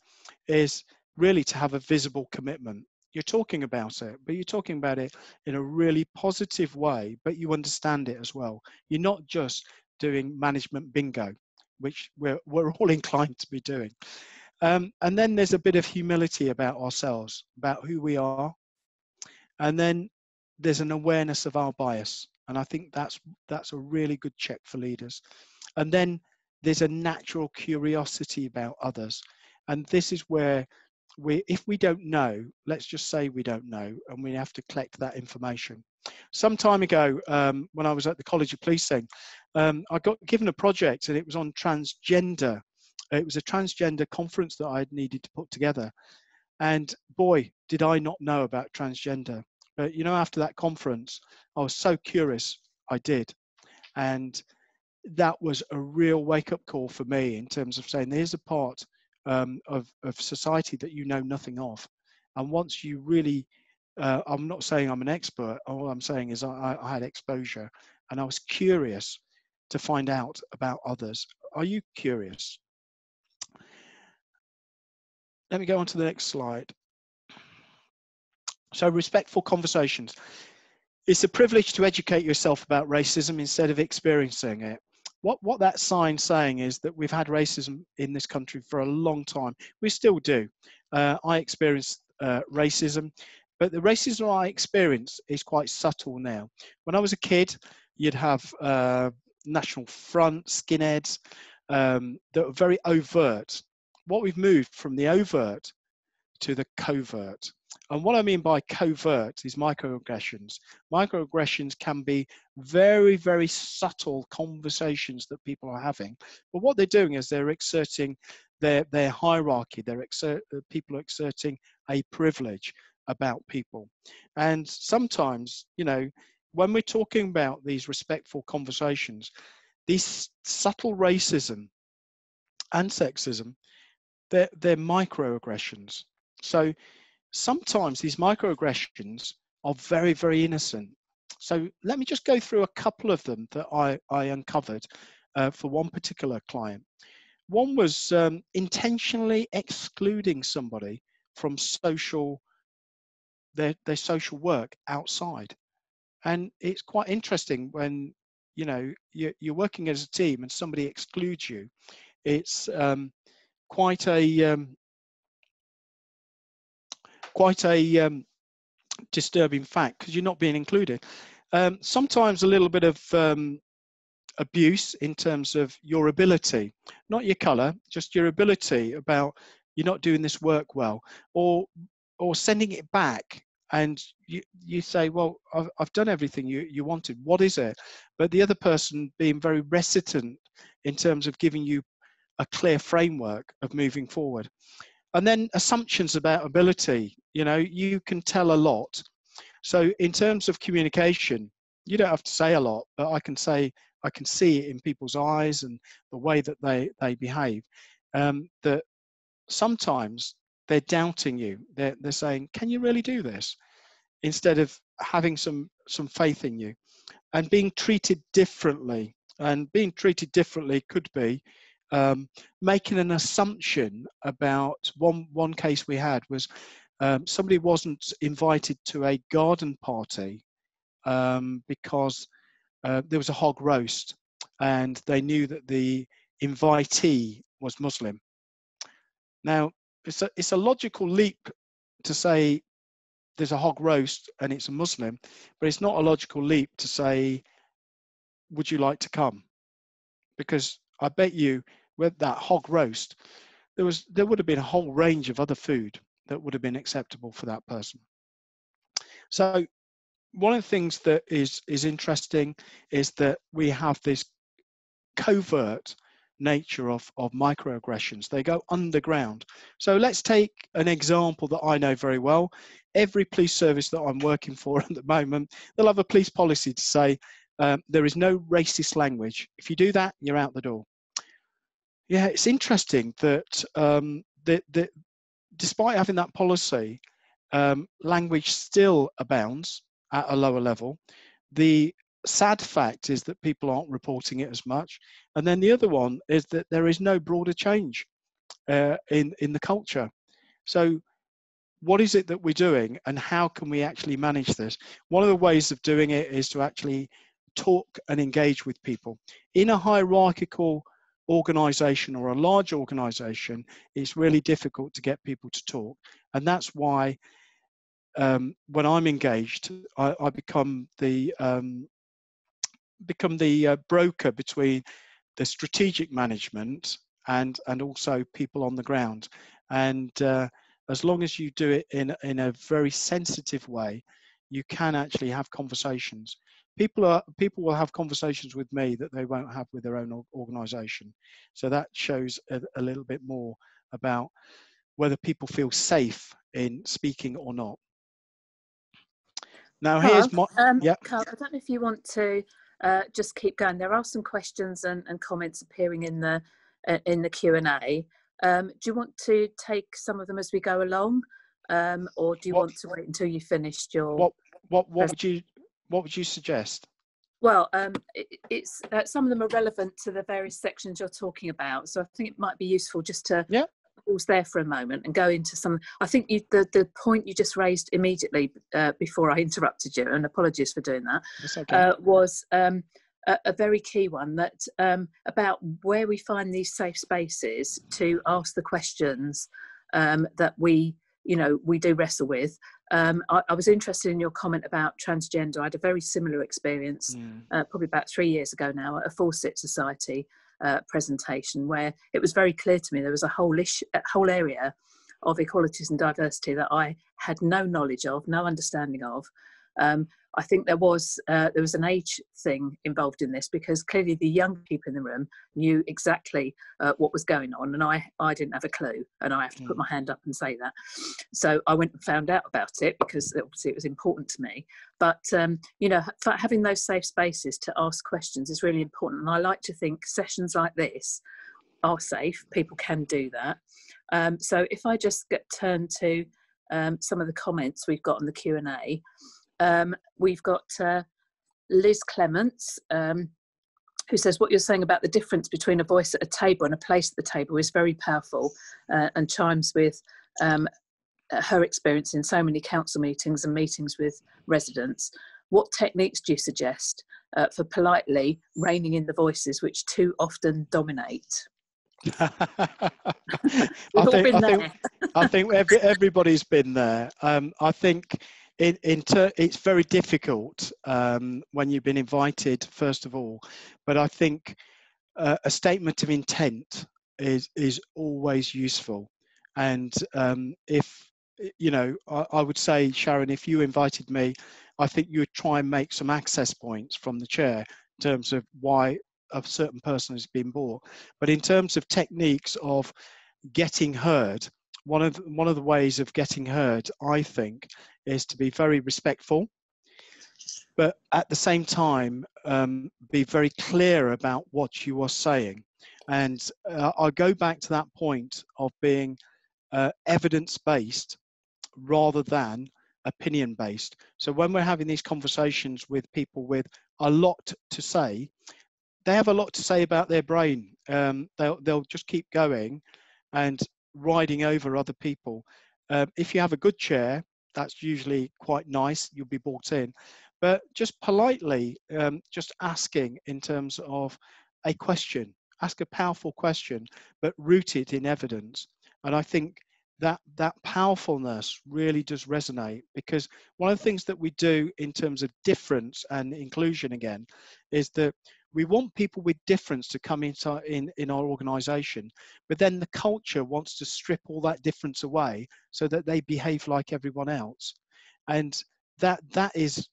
is really to have a visible commitment. You're talking about it, but you're talking about it in a really positive way, but you understand it as well. You're not just doing management bingo, which we're all inclined to be doing. And then there's a bit of humility about ourselves, about who we are. And then there's an awareness of our bias. And I think that's a really good check for leaders. And then there's a natural curiosity about others. And this is where if we don't know, let's just say we don't know, and we have to collect that information. Some time ago, when I was at the College of Policing, I got given a project, and it was on transgender. It was a transgender conference that I needed to put together. And boy, did I not know about transgender. But, you know, after that conference, I was so curious, I did. And that was a real wake-up call for me in terms of saying there's a part of society that you know nothing of. And once you really, I'm not saying I'm an expert, all I'm saying is I had exposure, and I was curious to find out about others. Are you curious? Let me go on to the next slide. So, respectful conversations. It's a privilege to educate yourself about racism instead of experiencing it. What that sign's saying is that we've had racism in this country for a long time. We still do. I experienced racism, but the racism I experience is quite subtle now. When I was a kid, you'd have National Front, skinheads that were very overt. What we've moved from the overt to the covert. And what I mean by covert is microaggressions. Microaggressions can be very, very subtle conversations that people are having. But what they're doing is they're exerting their hierarchy. People are exerting a privilege about people. And sometimes, you know, when we're talking about these respectful conversations, these subtle racism and sexism, they're microaggressions. So sometimes these microaggressions are very, very innocent. So let me just go through a couple of them that I uncovered for one particular client. One was intentionally excluding somebody from their social work outside. And it's quite interesting when, you know, you're working as a team and somebody excludes you. It's quite a disturbing fact, because you're not being included. Sometimes a little bit of abuse in terms of your ability, not your colour, just your ability, about you're not doing this work well, or sending it back, and you say, well, I've done everything you wanted, what is it? But the other person being very reticent in terms of giving you a clear framework of moving forward. And then assumptions about ability. You know, you can tell a lot. So in terms of communication, you don't have to say a lot, but I can see it in people's eyes and the way that they behave, that sometimes they're doubting you. They're saying, can you really do this? Instead of having some faith in you, and being treated differently. And being treated differently could be making an assumption about one case we had was somebody wasn't invited to a garden party because there was a hog roast, and they knew that the invitee was Muslim. Now, it's a logical leap to say there's a hog roast and it's a Muslim, but it's not a logical leap to say, would you like to come? Because I bet you with that hog roast, there would have been a whole range of other food that would have been acceptable for that person. So one of the things that is interesting is that we have this covert nature of microaggressions. They go underground. So let's take an example that I know very well. Every police service that I'm working for at the moment, they'll have a police policy to say there is no racist language. If you do that, you're out the door. Yeah, it's interesting that despite having that policy, language still abounds at a lower level. The sad fact is that people aren't reporting it as much. And then the other one is that there is no broader change in the culture. So what is it that we're doing, and how can we actually manage this? One of the ways of doing it is to actually talk and engage with people. In a hierarchical organization or a large organization, it's really difficult to get people to talk. And that's why when I'm engaged, I become the broker between the strategic management, and also people on the ground. And as long as you do it in a very sensitive way, you can actually have conversations. People will have conversations with me that they won't have with their own organisation. So that shows a little bit more about whether people feel safe in speaking or not. Now, Carl, here's my Carl, I don't know if you want to just keep going. There are some questions and comments appearing in the Q&A. Do you want to take some of them as we go along, or do you want to wait until you finished your? What would you suggest? Well, it's some of them are relevant to the various sections you're talking about, so I think it might be useful just to pause there for a moment and go into some. I think the point you just raised immediately before I interrupted you, and apologies for doing that, okay. Was a very key one, that about where we find these safe spaces to ask the questions that we do wrestle with. I was interested in your comment about transgender. I had a very similar experience probably about 3 years ago now at a Fawcett Society presentation, where it was very clear to me there was a whole area of equalities and diversity that I had no knowledge of, no understanding of. I think there was an age thing involved in this, because clearly the young people in the room knew exactly what was going on, and I didn't have a clue, and I have to put my hand up and say that. So I went and found out about it, because obviously it was important to me. But having those safe spaces to ask questions is really important, and I like to think sessions like this are safe. People can do that. So if I just turn to some of the comments we've got on the Q&A. We've got Liz Clements, who says, what you're saying about the difference between a voice at a table and a place at the table is very powerful, and chimes with her experience in so many council meetings and meetings with residents. What techniques do you suggest for politely reining in the voices which too often dominate? I think everybody's been there. I think it's very difficult when you've been invited, first of all, but I think a statement of intent is always useful. And if I would say, Sharon, if you invited me, I think you would try and make some access points from the chair in terms of why a certain person has been brought. But in terms of techniques of getting heard, one of the ways of getting heard, I think, is to be very respectful, but at the same time be very clear about what you are saying. And I'll go back to that point of being evidence-based rather than opinion-based. So when we're having these conversations with people with a lot to say, they have a lot to say about their brain. They'll just keep going and riding over other people. If you have a good chair, that's usually quite nice. You'll be brought in, but just politely, just asking in terms of a question, ask a powerful question, but root it in evidence. And I think that powerfulness really does resonate, because one of the things that we do in terms of difference and inclusion again is that we want people with difference to come in our organisation, but then the culture wants to strip all that difference away so that they behave like everyone else, and that is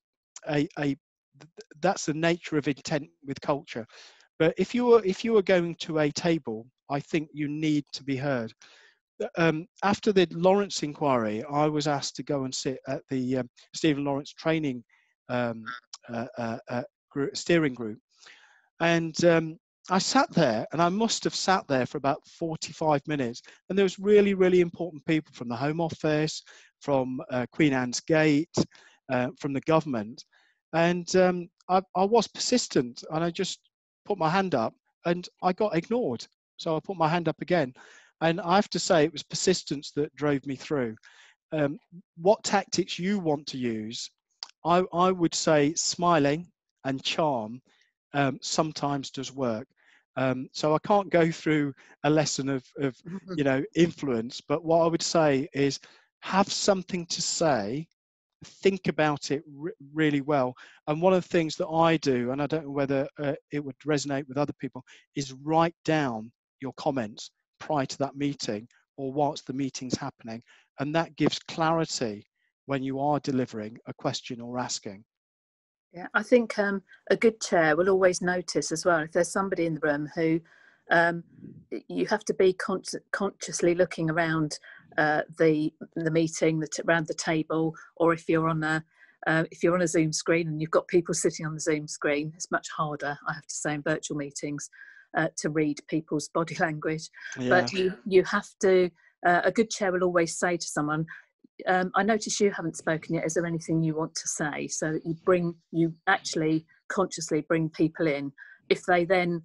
that's the nature of intent with culture. But if you are going to a table, I think you need to be heard. After the Lawrence inquiry, I was asked to go and sit at the Stephen Lawrence training steering group. And I sat there, and I must have sat there for about 45 minutes. And there was really, really important people from the Home Office, from Queen Anne's Gate, from the government. And I was persistent, and I just put my hand up, and I got ignored. So I put my hand up again. And I have to say, it was persistence that drove me through. What tactics you want to use, I would say smiling and charm sometimes does work. So I can't go through a lesson of influence, but what I would say is have something to say think about it really well. And one of the things that I do, and I don't know whether it would resonate with other people, is write down your comments prior to that meeting or whilst the meeting's happening. And that gives clarity when you are delivering a question or asking. Yeah, I think a good chair will always notice as well if there's somebody in the room who you have to be consciously looking around the meeting, around the table, or if you're on a Zoom screen and you've got people sitting on the Zoom screen, it's much harder, I have to say, in virtual meetings to read people's body language. Yeah. But you have to. A good chair will always say to someone, I notice you haven't spoken yet. Is there anything you want to say? So that you actually consciously bring people in. If they then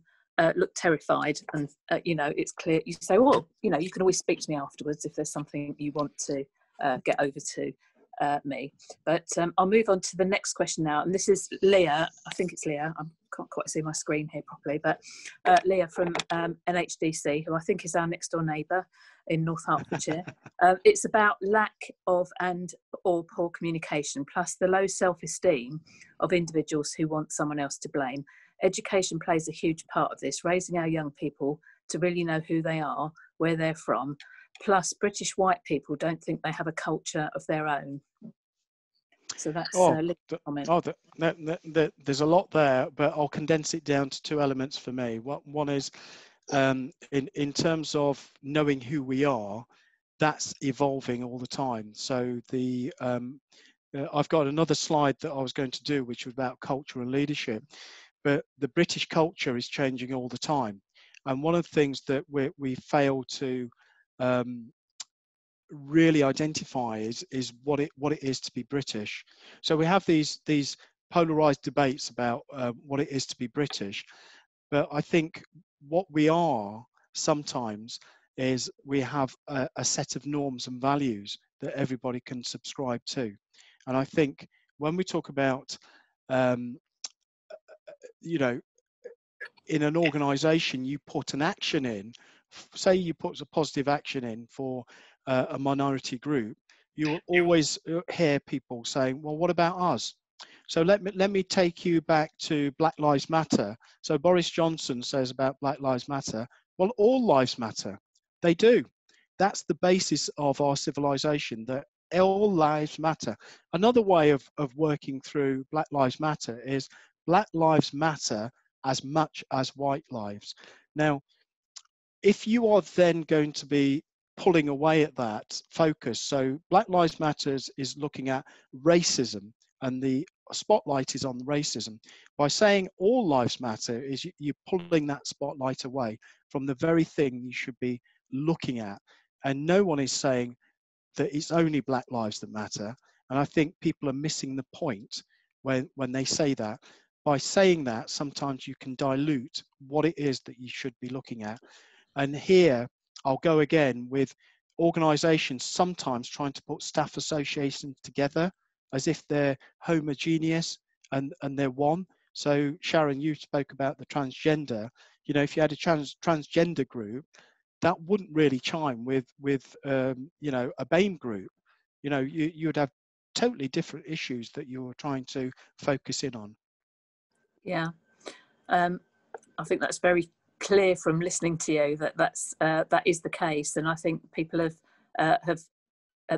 look terrified and, it's clear, you say, well, you can always speak to me afterwards if there's something you want to get over to me. But I'll move on to the next question now. And this is Leah. I think it's Leah. I can't quite see my screen here properly. But Leah from NHDC, who I think is our next door neighbour in North Hertfordshire. It's about lack of or poor communication, plus the low self-esteem of individuals who want someone else to blame. Education plays a huge part of this, raising our young people to really know who they are, where they're from. Plus, British white people don't think they have a culture of their own. So that's a comment. There's a lot there, but I'll condense it down to two elements for me. One is, in terms of knowing who we are, that's evolving all the time. So I've got another slide that I was going to do, which was about culture and leadership, but the British culture is changing all the time. And one of the things that we fail to really identify is what it is to be British. So we have these polarized debates about what it is to be British, but I think what we are sometimes is we have a set of norms and values that everybody can subscribe to. And I think when we talk about, in an organization, you put an action in, say you put a positive action in for a minority group, you will always hear people saying, well, what about us? So let me take you back to Black Lives Matter. So Boris Johnson says about Black Lives Matter, well, all lives matter. They do. That's the basis of our civilization, that all lives matter. Another way of working through Black Lives Matter is Black lives matter as much as white lives. Now, if you are then going to be pulling away at that focus, so Black Lives Matter is looking at racism, and the spotlight is on racism. By saying all lives matter, is you're pulling that spotlight away from the very thing you should be looking at. And no one is saying that it's only Black lives that matter. And I think people are missing the point when they say that. By saying that, sometimes you can dilute what it is that you should be looking at. And here, I'll go again with organisations sometimes trying to put staff associations together as if they're homogeneous and they're one. So Sharon, you spoke about the transgender. If you had a transgender group, that wouldn't really chime with a BAME group. You would have totally different issues that you're trying to focus in on. Yeah, I think that's very clear from listening to you that is the case, and I think people have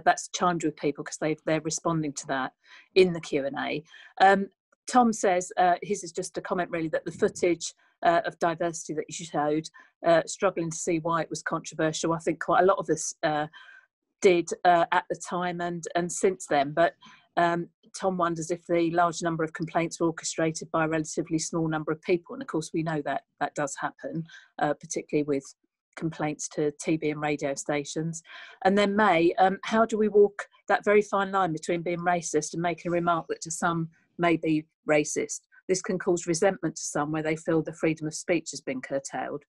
that's chimed with people because they're responding to that in the Q&A. Tom says his is just a comment really, that the footage of diversity that you showed, struggling to see why it was controversial. I think quite a lot of us did at the time and since then, but Tom wonders if the large number of complaints were orchestrated by a relatively small number of people. And of course, we know that does happen, particularly with complaints to TV and radio stations. And then May, how do we walk that very fine line between being racist and making a remark that to some may be racist? This can cause resentment to some where they feel the freedom of speech has been curtailed.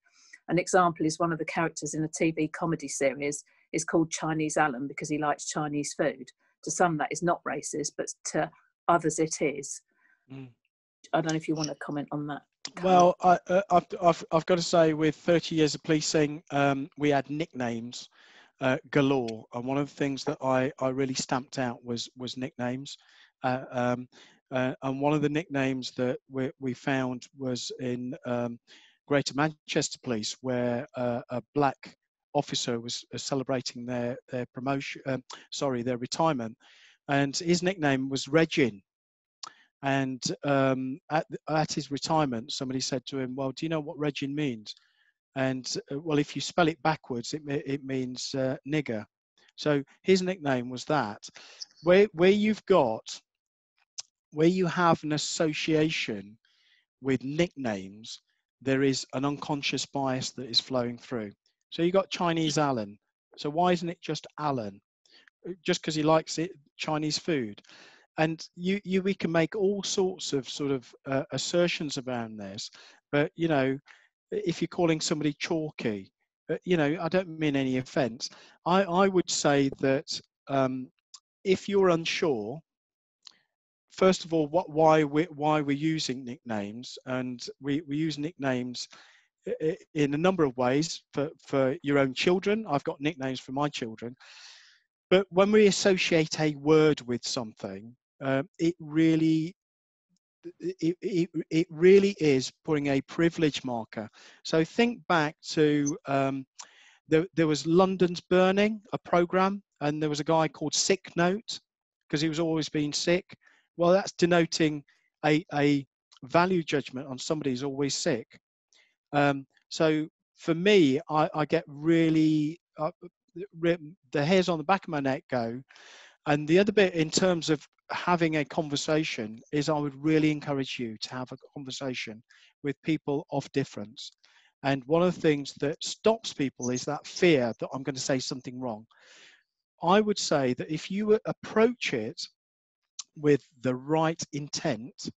An example is one of the characters in a TV comedy series is called Chinese Alan because he likes Chinese food. To some that is not racist, but to others it is. I don't know if you want to comment on that. Well, I've got to say, with 30 years of policing, we had nicknames, galore. And one of the things that I really stamped out was nicknames. And one of the nicknames that we found was in Greater Manchester Police, where a black officer was celebrating their promotion, their retirement, and his nickname was Regin. And at his retirement, somebody said to him, "Well, do you know what Regin means?" And well, if you spell it backwards, it means nigger. So his nickname was that. Where you have an association with nicknames, there is an unconscious bias that is flowing through. So you got Chinese Alan. So why isn't it just Alan? Just because he likes it, Chinese food. And we can make all sorts of sort of assertions around this. But, you know, if you're calling somebody chalky, you know, I don't mean any offense. I would say that if you're unsure, first of all, why we're using nicknames, and we use nicknames in a number of ways for your own children. I've got nicknames for my children. But when we associate a word with something, it really is putting a privilege marker. So think back to there was London's Burning, a program, and there was a guy called Sick Note because he was always being sick. Well, that's denoting a value judgment on somebody who's always sick. So for me, I get really the hairs on the back of my neck go. And the other bit in terms of having a conversation is I would really encourage you to have a conversation with people of difference. And one of the things that stops people is that fear that I'm going to say something wrong. I would say that if you approach it with the right intent,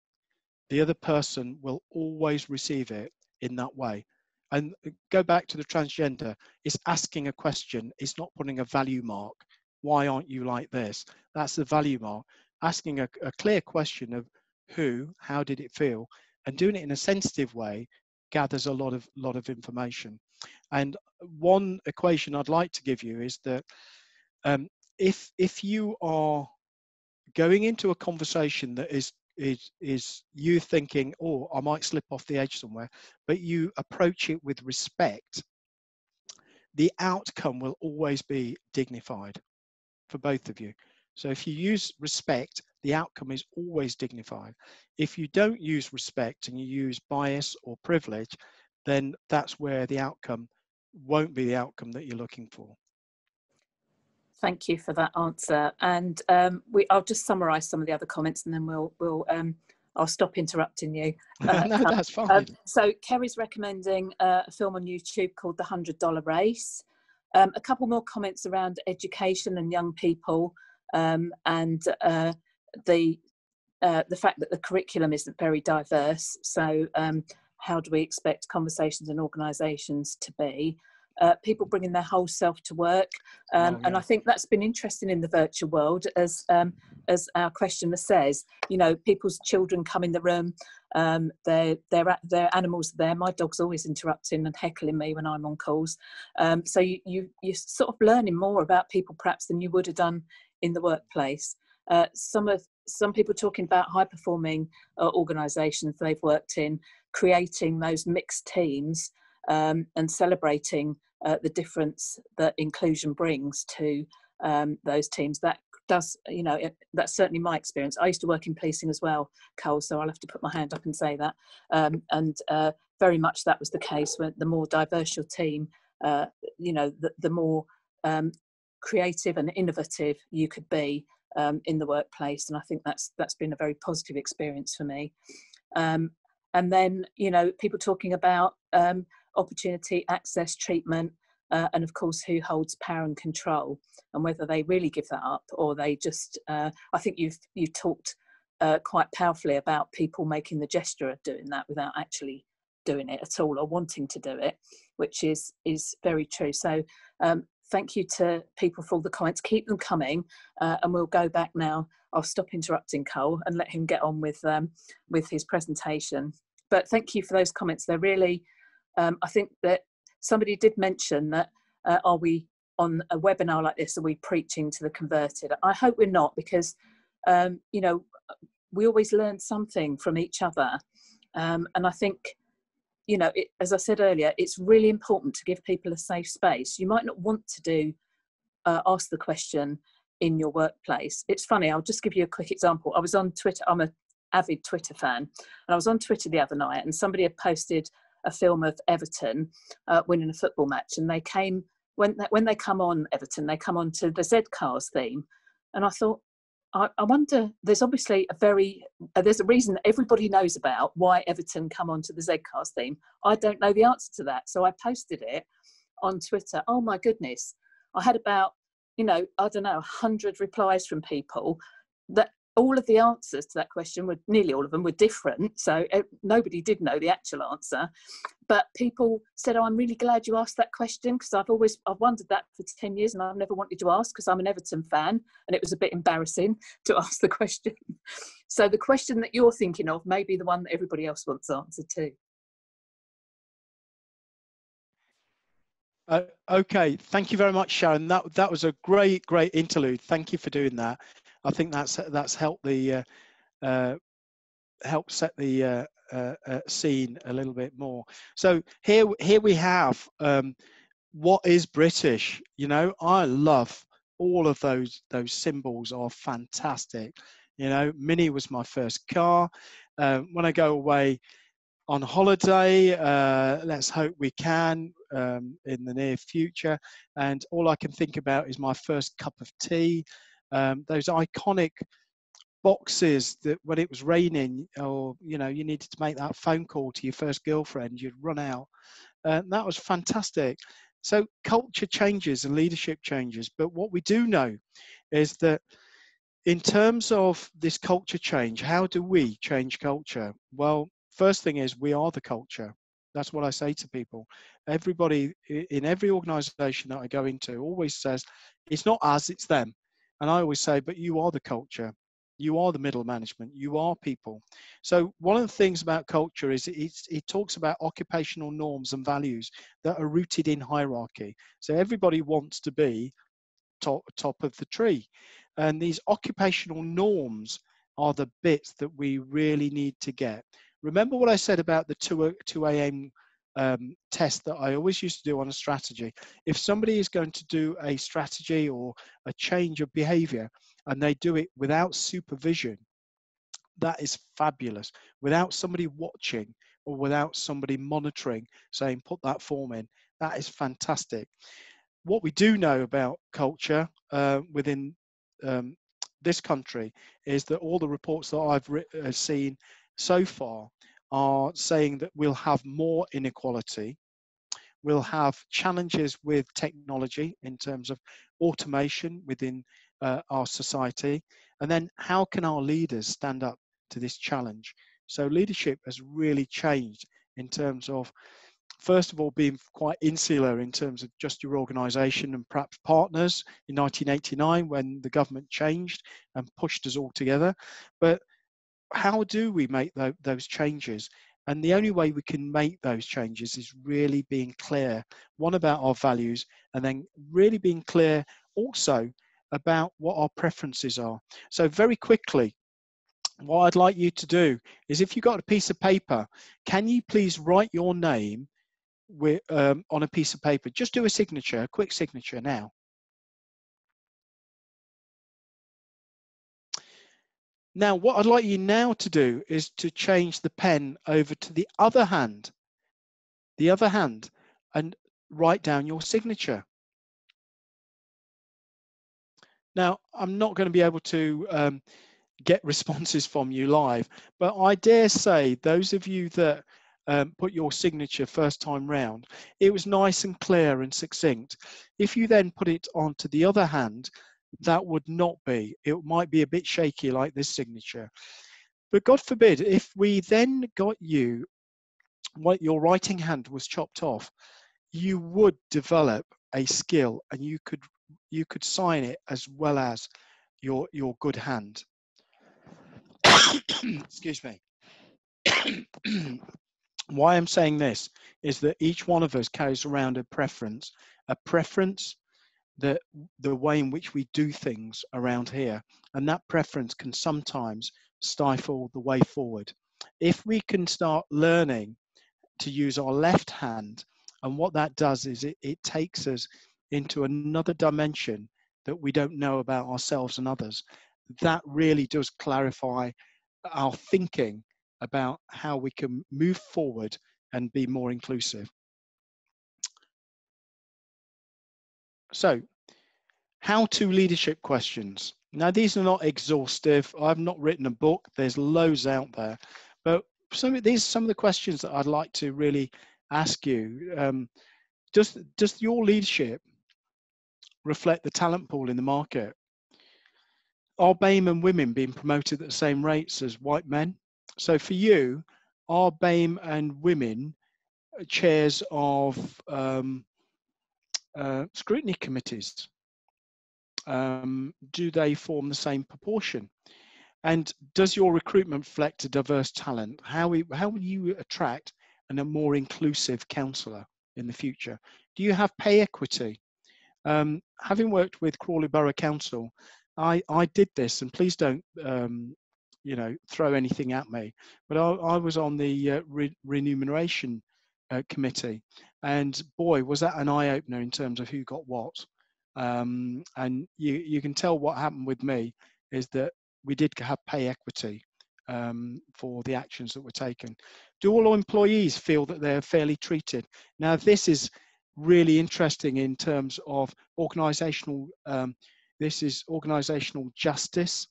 the other person will always receive it in that way. And go back to the transgender, it's asking a question, it's not putting a value mark. Why aren't you like this? That's the value mark. Asking a clear question of who, how did it feel, and doing it in a sensitive way gathers a lot of information. And one equation I'd like to give you is that if you are going into a conversation that is you thinking, oh, I might slip off the edge somewhere, but you approach it with respect, the outcome will always be dignified for both of you. So if you use respect, the outcome is always dignified. If you don't use respect and you use bias or privilege, then that's where the outcome won't be the outcome that you're looking for. Thank you for that answer. And I'll just summarise some of the other comments, and then I'll stop interrupting you. No, that's fine. So Kerry's recommending a film on YouTube called The $100 Race. A couple more comments around education and young people, and the fact that the curriculum isn't very diverse. So how do we expect conversations and organisations to be? People bringing their whole self to work, and I think that's been interesting in the virtual world, as our questioner says. You know, people's children come in the room, their animals are there. My dog's always interrupting and heckling me when I'm on calls. So you're sort of learning more about people perhaps than you would have done in the workplace. Some people talking about high performing organisations they've worked in, creating those mixed teams and celebrating the difference that inclusion brings to those teams. That does, you know, that's certainly my experience. I used to work in policing as well, Cole, so I'll have to put my hand up and say that. And very much that was the case. When the more diverse your team, you know, the more creative and innovative you could be in the workplace. And I think that's been a very positive experience for me. And then, you know, people talking about opportunity, access, treatment, and of course who holds power and control, and whether they really give that up or they just I think you've talked quite powerfully about people making the gesture of doing that without actually doing it at all or wanting to do it, which is very true. So thank you to people for all the comments. Keep them coming, and we'll go back now. I'll stop interrupting Cole and let him get on with his presentation. But thank you for those comments. They're really, I think that somebody did mention that, are we on a webinar like this, are we preaching to the converted? I hope we're not, because, you know, we always learn something from each other. And I think, you know, as I said earlier, it's really important to give people a safe space. You might not want to ask the question in your workplace. It's funny, I'll just give you a quick example. I was on Twitter, I'm an avid Twitter fan, and I was on Twitter the other night, and somebody had posted a film of Everton winning a football match, and they came, when they come on Everton, they come on to the Z Cars theme, and I thought, I wonder, there's obviously there's a reason that everybody knows about why Everton come on to the Z Cars theme. I don't know the answer to that, so I posted it on Twitter. Oh my goodness, I had about, you know, I don't know, 100 replies from people that all of the answers to that question were, nearly all of them were different. So nobody did know the actual answer, but people said, oh, I'm really glad you asked that question, because I've wondered that for 10 years and I've never wanted to ask, because I'm an Everton fan and it was a bit embarrassing to ask the question. So the question that you're thinking of may be the one that everybody else wants answered to. Okay, thank you very much, Sharon. That was a great interlude. Thank you for doing that. I think that's helped the help set the scene a little bit more. So here we have what is British. You know, I love all of those symbols are fantastic. You know, Mini was my first car. When I go away on holiday, let's hope we can in the near future, and all I can think about is my first cup of tea. Those iconic boxes that when it was raining, or you know, you needed to make that phone call to your first girlfriend, you'd run out. That was fantastic. So culture changes and leadership changes, but what we do know is that in terms of this culture change, how do we change culture? Well, first thing is we are the culture. That's what I say to people. Everybody in every organization that I go into always says, it's not us, it's them. And I always say, but you are the culture. You are the middle management. You are people. So one of the things about culture is it talks about occupational norms and values that are rooted in hierarchy. So everybody wants to be top of the tree. And these occupational norms are the bits that we really need to get. Remember what I said about the 2AM test that I always used to do on a strategy. If somebody is going to do a strategy or a change of behavior and they do it without supervision, that is fabulous. Without somebody watching or without somebody monitoring, saying, put that form in, that is fantastic. What we do know about culture within this country is that all the reports that I've seen so far are saying that we'll have more inequality. We'll have challenges with technology in terms of automation within our society. And then how can our leaders stand up to this challenge? So leadership has really changed in terms of, first of all, being quite insular in terms of just your organisation and perhaps partners in 1989 when the government changed and pushed us all together. But how do we make those changes? And the only way we can make those changes is really being clear, one, about our values, and then really being clear also about what our preferences are. So very quickly, what I'd like you to do is, if you've got a piece of paper, can you please write your name on a piece of paper? Just do a signature, a quick signature now. Now, what I'd like you now to do is to change the pen over to the other hand, and write down your signature. Now, I'm not going to be able to get responses from you live, but I dare say those of you that put your signature first time round, it was nice and clear and succinct. If you then put it onto the other hand, that would not be. It might be a bit shaky like this signature. But God forbid, if we then got you, what your writing hand was chopped off, you would develop a skill and you could sign it as well as your good hand. Excuse me. Why I'm saying this is that each one of us carries around a preference the way in which we do things around here, and that preference can sometimes stifle the way forward. If we can start learning to use our left hand, and what that does is it takes us into another dimension that we don't know about ourselves and others. That really does clarify our thinking about how we can move forward and be more inclusive. So, how-to leadership questions. Now, these are not exhaustive. I've not written a book. There's loads out there. But these are some of the questions that I'd like to really ask you. Does your leadership reflect the talent pool in the market? Are BAME and women being promoted at the same rates as white men? So for you, are BAME and women chairs of scrutiny committees? Do they form the same proportion? And does your recruitment reflect a diverse talent? How will you attract a more inclusive counsellor in the future? Do you have pay equity? Having worked with Crawley Borough Council, I did this, and please don't throw anything at me, but I was on the remuneration committee, and boy, was that an eye-opener in terms of who got what. And you can tell what happened with me is that we did have pay equity for the actions that were taken. Do all employees feel that they're fairly treated? Now, this is really interesting in terms of organisational. This is organisational justice.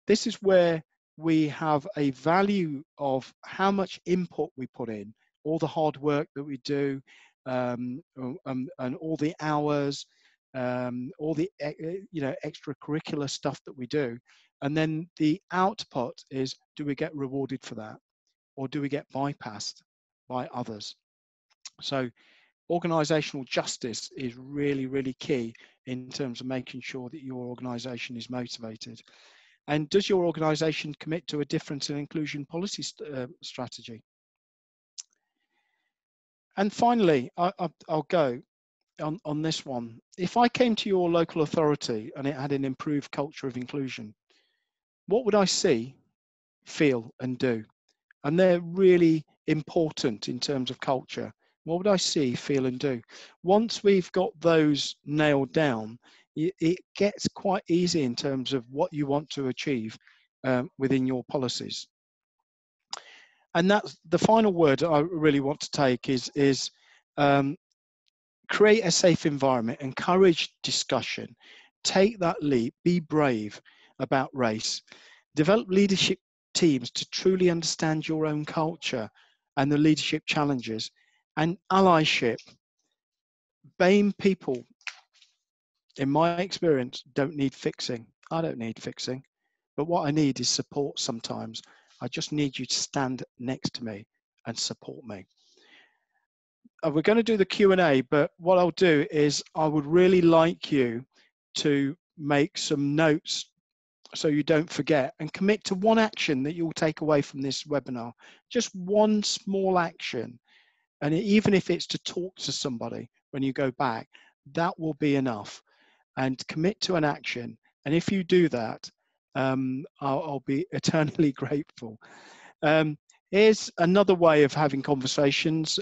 This is where we have a value of how much input we put in, all the hard work that we do, and all the hours, all the extracurricular stuff that we do, and then the output is, do we get rewarded for that, or do we get bypassed by others? So organisational justice is really, really key in terms of making sure that your organisation is motivated. And does your organisation commit to a difference and inclusion policy strategy? And finally, I'll go on this one. If I came to your local authority and it had an improved culture of inclusion, what would I see, feel and do? And they're really important in terms of culture. What would I see, feel and do? Once we've got those nailed down, it gets quite easy in terms of what you want to achieve within your policies. And that's the final word I really want to take is create a safe environment, encourage discussion, take that leap, be brave about race, develop leadership teams to truly understand your own culture and the leadership challenges, and allyship. BAME people, in my experience, don't need fixing. I don't need fixing, but what I need is support sometimes. I just need you to stand next to me and support me. We're going to do the Q&A, but what I'll do is I would really like you to make some notes so you don't forget, and commit to one action that you'll take away from this webinar. Just one small action. And even if it's to talk to somebody when you go back, that will be enough. And commit to an action. And if you do that, I'll be eternally grateful. Here's another way of having conversations.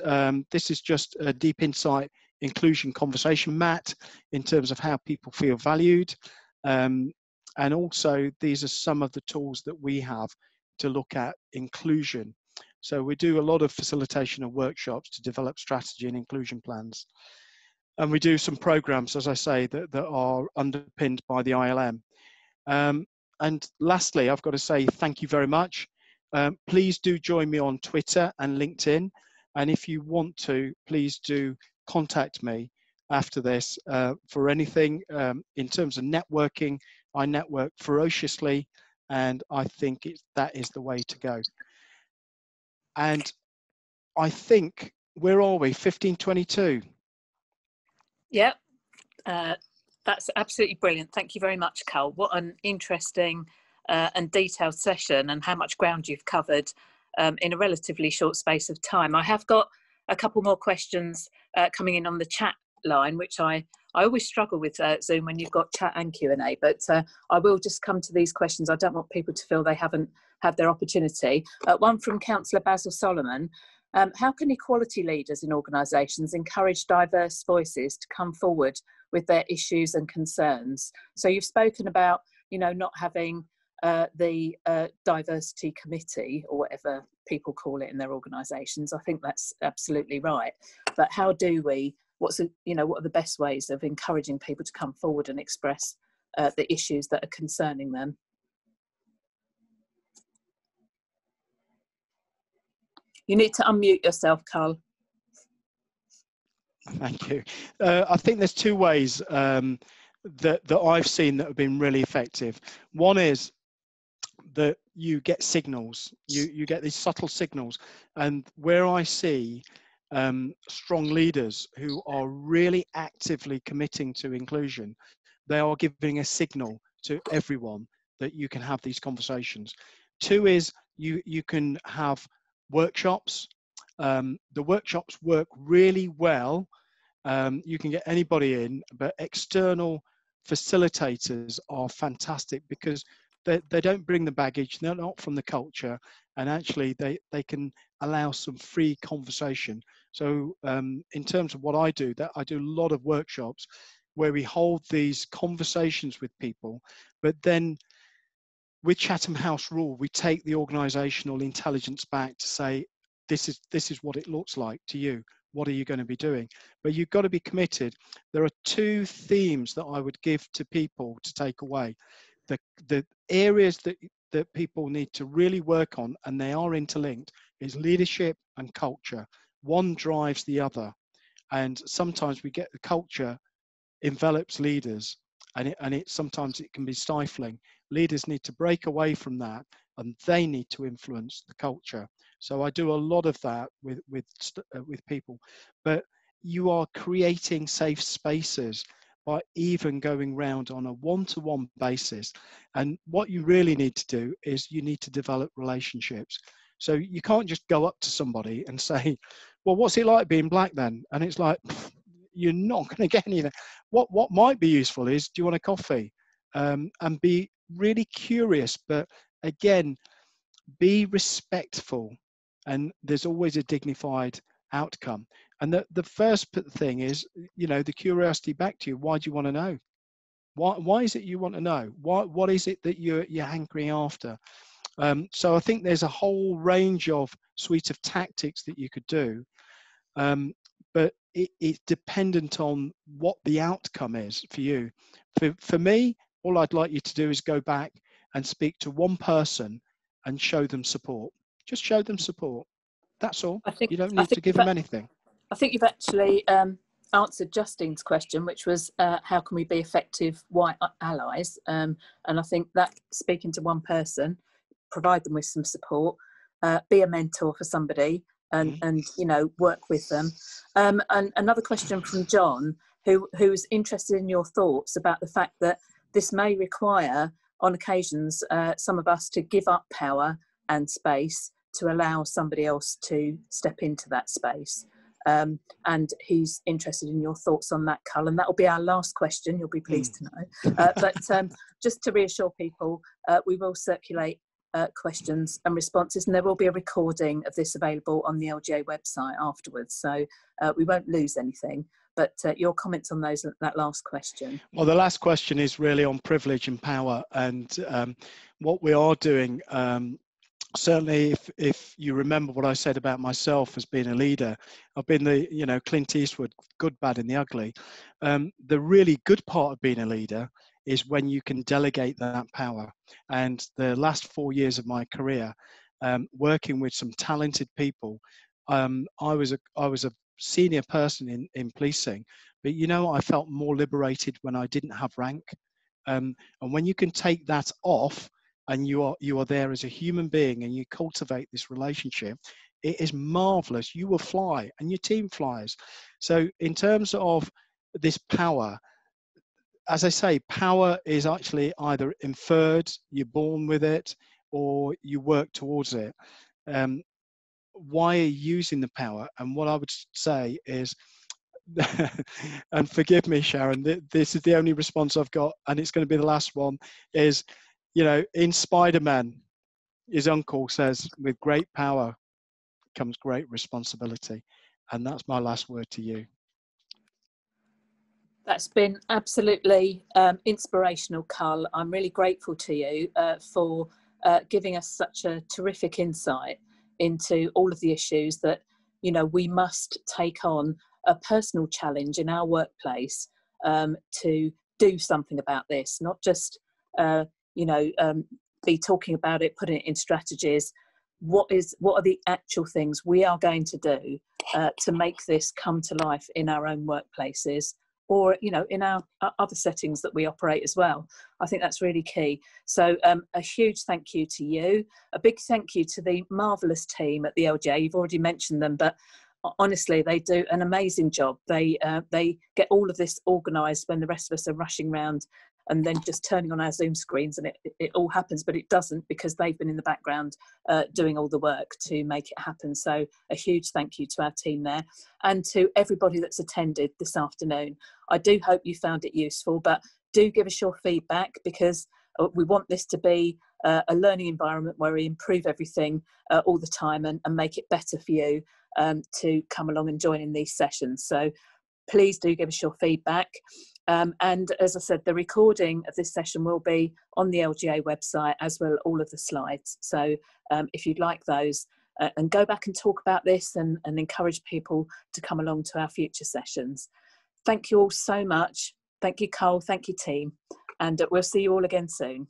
This is just a deep insight inclusion conversation mat in terms of how people feel valued. And also, these are some of the tools that we have to look at inclusion. So we do a lot of facilitation and workshops to develop strategy and inclusion plans. And we do some programs, as I say, that are underpinned by the ILM. And lastly, I've got to say thank you very much. Please do join me on Twitter and LinkedIn. And if you want to, please do contact me after this for anything in terms of networking. I network ferociously, and I think that is the way to go. And I think, where are we? 1522. Yep, that's absolutely brilliant. Thank you very much, Carl. What an interesting and detailed session, and how much ground you've covered in a relatively short space of time. I have got a couple more questions coming in on the chat line, which I I always struggle with Zoom when you've got chat and Q&A, but I will just come to these questions. I don't want people to feel they haven't had their opportunity. One from Councillor Basil Solomon. How can equality leaders in organisations encourage diverse voices to come forward with their issues and concerns? So you've spoken about, you know, not having the diversity committee, or whatever people call it in their organisations. I think that's absolutely right. But how do we, what are the best ways of encouraging people to come forward and express the issues that are concerning them? You need to unmute yourself, Carl. Thank you. I think there's two ways that I've seen that have been really effective. One is that you get signals, you get these subtle signals, and where I see strong leaders who are really actively committing to inclusion, they are giving a signal to everyone that you can have these conversations. Two is you can have workshops. The workshops work really well. You can get anybody in, but external facilitators are fantastic because they don't bring the baggage, they're not from the culture, and actually they can allow some free conversation. So in terms of what I do a lot of workshops where we hold these conversations with people, but then with Chatham House rule, we take the organisational intelligence back to say, this is what it looks like to you. What are you going to be doing? But you've got to be committed. There are two themes that I would give to people to take away. The areas that people need to really work on, and they are interlinked, is leadership and culture. One drives the other. And sometimes we get the culture envelops leaders, and sometimes it can be stifling. Leaders need to break away from that, and they need to influence the culture. So I do a lot of that with people, but you are creating safe spaces by even going round on a one-to-one basis. And what you really need to do is you need to develop relationships. So you can't just go up to somebody and say, well, what's it like being black then? And it's like, you're not going to get anything. What might be useful is, do you want a coffee? And be really curious, but again, be respectful, and there's always a dignified outcome. And the first thing is, you know, the curiosity back to you. Why do you want to know? Why is it you want to know? What is it that you're hankering after? So I think there's a whole range of suite of tactics that you could do, but it's dependent on what the outcome is for you. For me, all I'd like you to do is go back and speak to one person and show them support. Just show them support. That's all. You don't need to give them anything. I think you've actually answered Justine's question, which was how can we be effective white allies? And I think that speaking to one person, provide them with some support, be a mentor for somebody, and you know, work with them. And another question from John, who's interested in your thoughts about the fact that this may require, on occasions, some of us to give up power and space to allow somebody else to step into that space. And he's interested in your thoughts on that, Carl, and that will be our last question, you'll be pleased to know. But just to reassure people, we will circulate questions and responses, and there will be a recording of this available on the LGA website afterwards, so we won't lose anything. But your comments on that last question. Well, the last question is really on privilege and power, and what we are doing. Certainly, if you remember what I said about myself as being a leader, I've been the Clint Eastwood, good, bad, and the ugly. The really good part of being a leader is when you can delegate that power. And the last 4 years of my career, working with some talented people, I was a senior person in policing, but I felt more liberated when I didn't have rank. And when you can take that off, and you are there as a human being, and you cultivate this relationship, it is marvelous. You will fly, and your team flies. So in terms of this power, as I say, power is actually either inferred, you're born with it, or you work towards it. Why are you using the power? And what I would say is, and forgive me, Sharon, this is the only response I've got, and it's going to be the last one, is, you know, in Spider-Man, his uncle says, with great power comes great responsibility. And that's my last word to you. That's been absolutely inspirational, Carl. I'm really grateful to you for giving us such a terrific insight into all of the issues that, you know, we must take on a personal challenge in our workplace to do something about this, not just, be talking about it, putting it in strategies. What are the actual things we are going to do to make this come to life in our own workplaces, or, you know, in our other settings that we operate as well? I think that's really key. So a huge thank you to you. A big thank you to the marvellous team at the LGA. You've already mentioned them, but honestly, they do an amazing job. They get all of this organised when the rest of us are rushing around and then just turning on our Zoom screens, and it all happens, but it doesn't, because they've been in the background doing all the work to make it happen. So a huge thank you to our team there, and to everybody that's attended this afternoon. I do hope you found it useful, but do give us your feedback, because we want this to be a learning environment where we improve everything all the time and make it better for you to come along and join in these sessions. So please do give us your feedback. And as I said, the recording of this session will be on the LGA website, as will all of the slides. So if you'd like those, and go back and talk about this and encourage people to come along to our future sessions. Thank you all so much. Thank you, Cole. Thank you, team. And we'll see you all again soon.